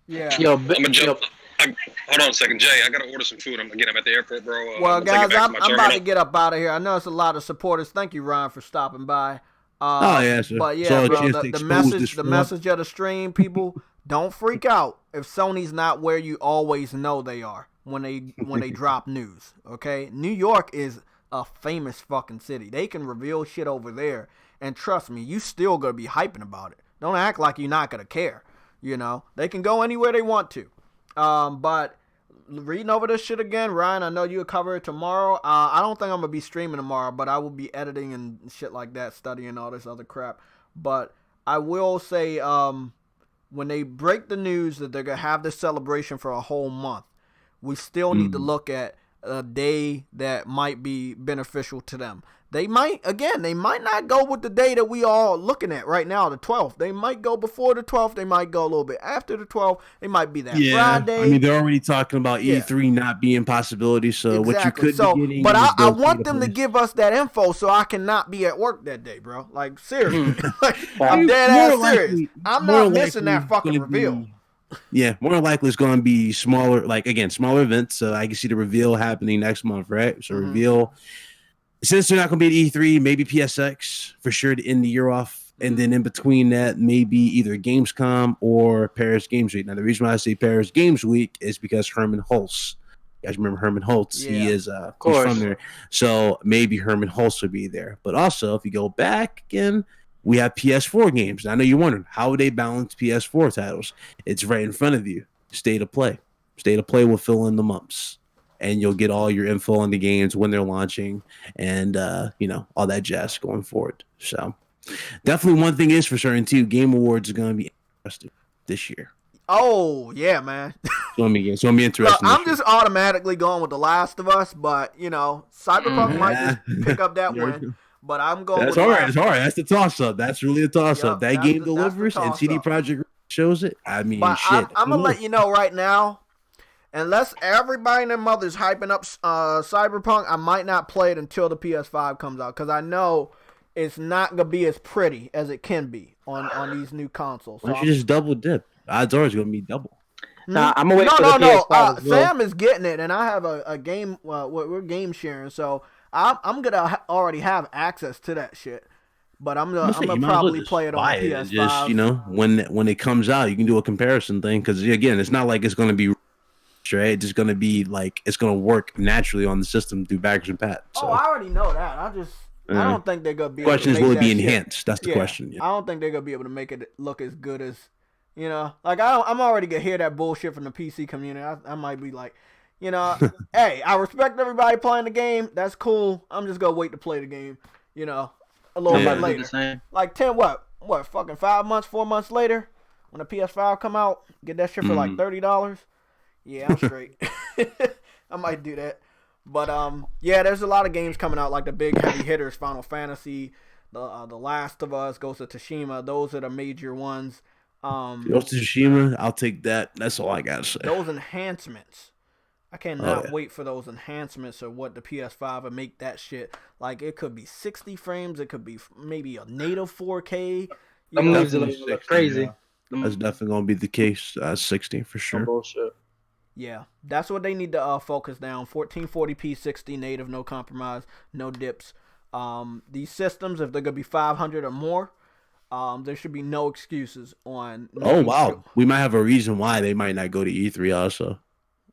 Yeah. I'm gonna jump. Hold on a second, Jay. I gotta order some food. I'm at the airport, bro. Well, guys, I'm about to get up out of here. I know it's a lot of supporters. Thank you, Ryan, for stopping by. Sir. But yeah, bro, the message of the stream, people, don't freak out if Sony's not where you always know they are when they drop news. Okay, New York is a famous fucking city. They can reveal shit over there. And trust me, you still gonna be hyping about it. Don't act like you're not gonna care. You know, they can go anywhere they want to. But reading over this shit again, Ryan, I know you'll cover it tomorrow. I don't think I'm gonna be streaming tomorrow, but I will be editing and shit like that, studying all this other crap. But I will say, when they break the news that they're gonna have this celebration for a whole month, we still need to look at a day that might be beneficial to them. They might not go with the day that we all looking at right now, the 12th. They might go before the 12th. They might go a little bit after the 12th. It might be that Friday. I mean, they're already talking about E3 not being possibility. So what you could be getting. But I want them to give us that info so I cannot be at work that day, bro. Like, seriously. I'm dead ass serious. I'm not missing that fucking reveal. Yeah, more likely it's going to be smaller events. So I can see the reveal happening next month, right? So reveal. Since they're not going to be at E3, maybe PSX for sure to end the year off. And then in between that, maybe either Gamescom or Paris Games Week. Now, the reason why I say Paris Games Week is because Herman Hulse You guys remember Herman Holtz? Yeah. He is he's from there. So maybe Herman Holtz would be there. But also, if you go back again, we have PS4 games. I know you're wondering, how would they balance PS4 titles? It's right in front of you. State of Play. State of Play will fill in the months. And you'll get all your info on the games when they're launching and, all that jazz going forward. So definitely one thing is for certain, too. Game Awards are going to be interesting this year. Oh, yeah, man. So I'm be interesting. I'm just automatically going with The Last of Us, but, Cyberpunk might just pick up that win. But I'm going That's with all right. It's all right. That's the toss-up. That's really a toss-up. That game delivers and CD Projekt shows it. I mean, but shit. I'm going to let you know right now, unless everybody and their mother's hyping up Cyberpunk, I might not play it until the PS5 comes out, because I know it's not going to be as pretty as it can be on these new consoles. Why don't you just double dip? Odds are it's going to be double. Nah, I'm going to wait for the PS5 as well. Sam is getting it, and I have a game, we're game sharing, so I'm going to already have access to that shit. But I'm gonna probably play it on the PS5. Just, when it comes out, you can do a comparison thing, because, again, it's not like it's going to be right? It's just going to be like it's going to work naturally on the system through backers and pat. So. Oh, I already know that. I don't think they're going to be able to make will it be shit. enhanced? That's the question. Yeah. I don't think they're going to be able to make it look as good as, like I'm already going to hear that bullshit from the PC community. I might be like, hey, I respect everybody playing the game. That's cool. I'm just going to wait to play the game, a little bit later. Like fucking 5 months, 4 months later, when the PS5 come out, get that shit for like $30. Yeah, I'm straight. I might do that. But, there's a lot of games coming out, like the big heavy hitters, Final Fantasy, The Last of Us, Ghost of Tsushima. Those are the major ones. Ghost of Tsushima, I'll take that. That's all I got to say. Those enhancements. I cannot wait for those enhancements or what the PS5 would make that shit. Like, it could be 60 frames. It could be maybe a native 4K. Them moves look crazy. Yeah. That's definitely going to be the case. 60 for sure. Bullshit. Yeah, that's what they need to focus down. 1440p, 60 native, no compromise, no dips. These systems, if they're going to be 500 or more, there should be no excuses on. Oh, wow. We might have a reason why they might not go to E3 also.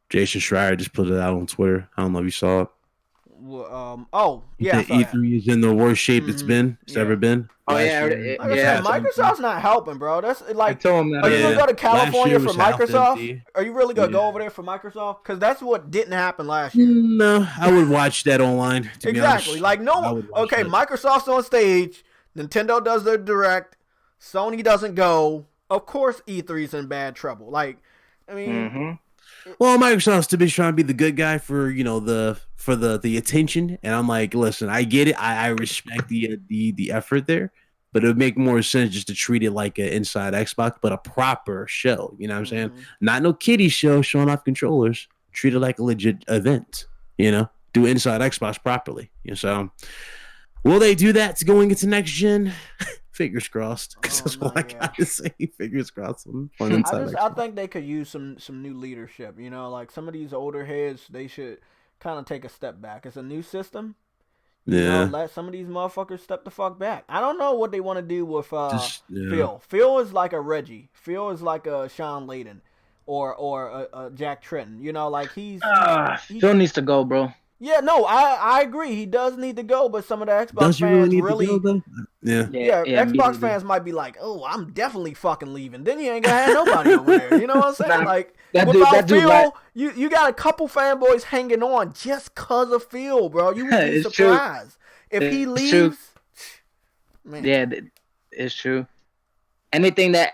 Jason Schreier just put it out on Twitter. I don't know if you saw it. E3 is in the worst shape it's ever been. Oh, Microsoft's not helping, bro. That's like, I told him that. Are you gonna go to California for Microsoft? Are you really gonna go over there for Microsoft? Because that's what didn't happen last year. No, I would watch that online. Exactly. Like Microsoft's on stage. Nintendo does their direct. Sony doesn't go. Of course, E3's in bad trouble. Like, I mean. Well, Microsoft's too busy trying to be the good guy for the attention, and I'm like, listen, I get it, I respect the effort there, but it would make more sense just to treat it like an Inside Xbox, but a proper show. You know what I'm saying? Not no kiddie show showing off controllers. Treat it like a legit event. Do Inside Xbox properly. So, will they do that going into next gen? Fingers crossed, because that's all I gotta say. Fingers crossed. I think they could use some new leadership. Like some of these older heads, they should kind of take a step back. It's a new system. Let some of these motherfuckers step the fuck back. I don't know what they want to do with Phil. Phil is like a Reggie. Phil is like a Sean Layden or a Jack Tretton. Phil needs to go, bro. Yeah, no, I agree. He does need to go, but some of the Xbox fans really to go, Xbox fans might be like, "Oh, I'm definitely fucking leaving." Then you ain't gonna have nobody over there. You know what I'm saying? Like without Phil, you got a couple fanboys hanging on just cause of Phil, bro. You would be surprised if he leaves. Man. Yeah, it's true. Anything that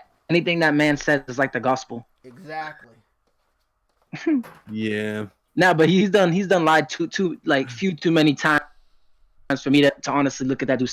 man says is like the gospel. Exactly. Yeah. No, but he's done lied too many times for me to honestly look at that dude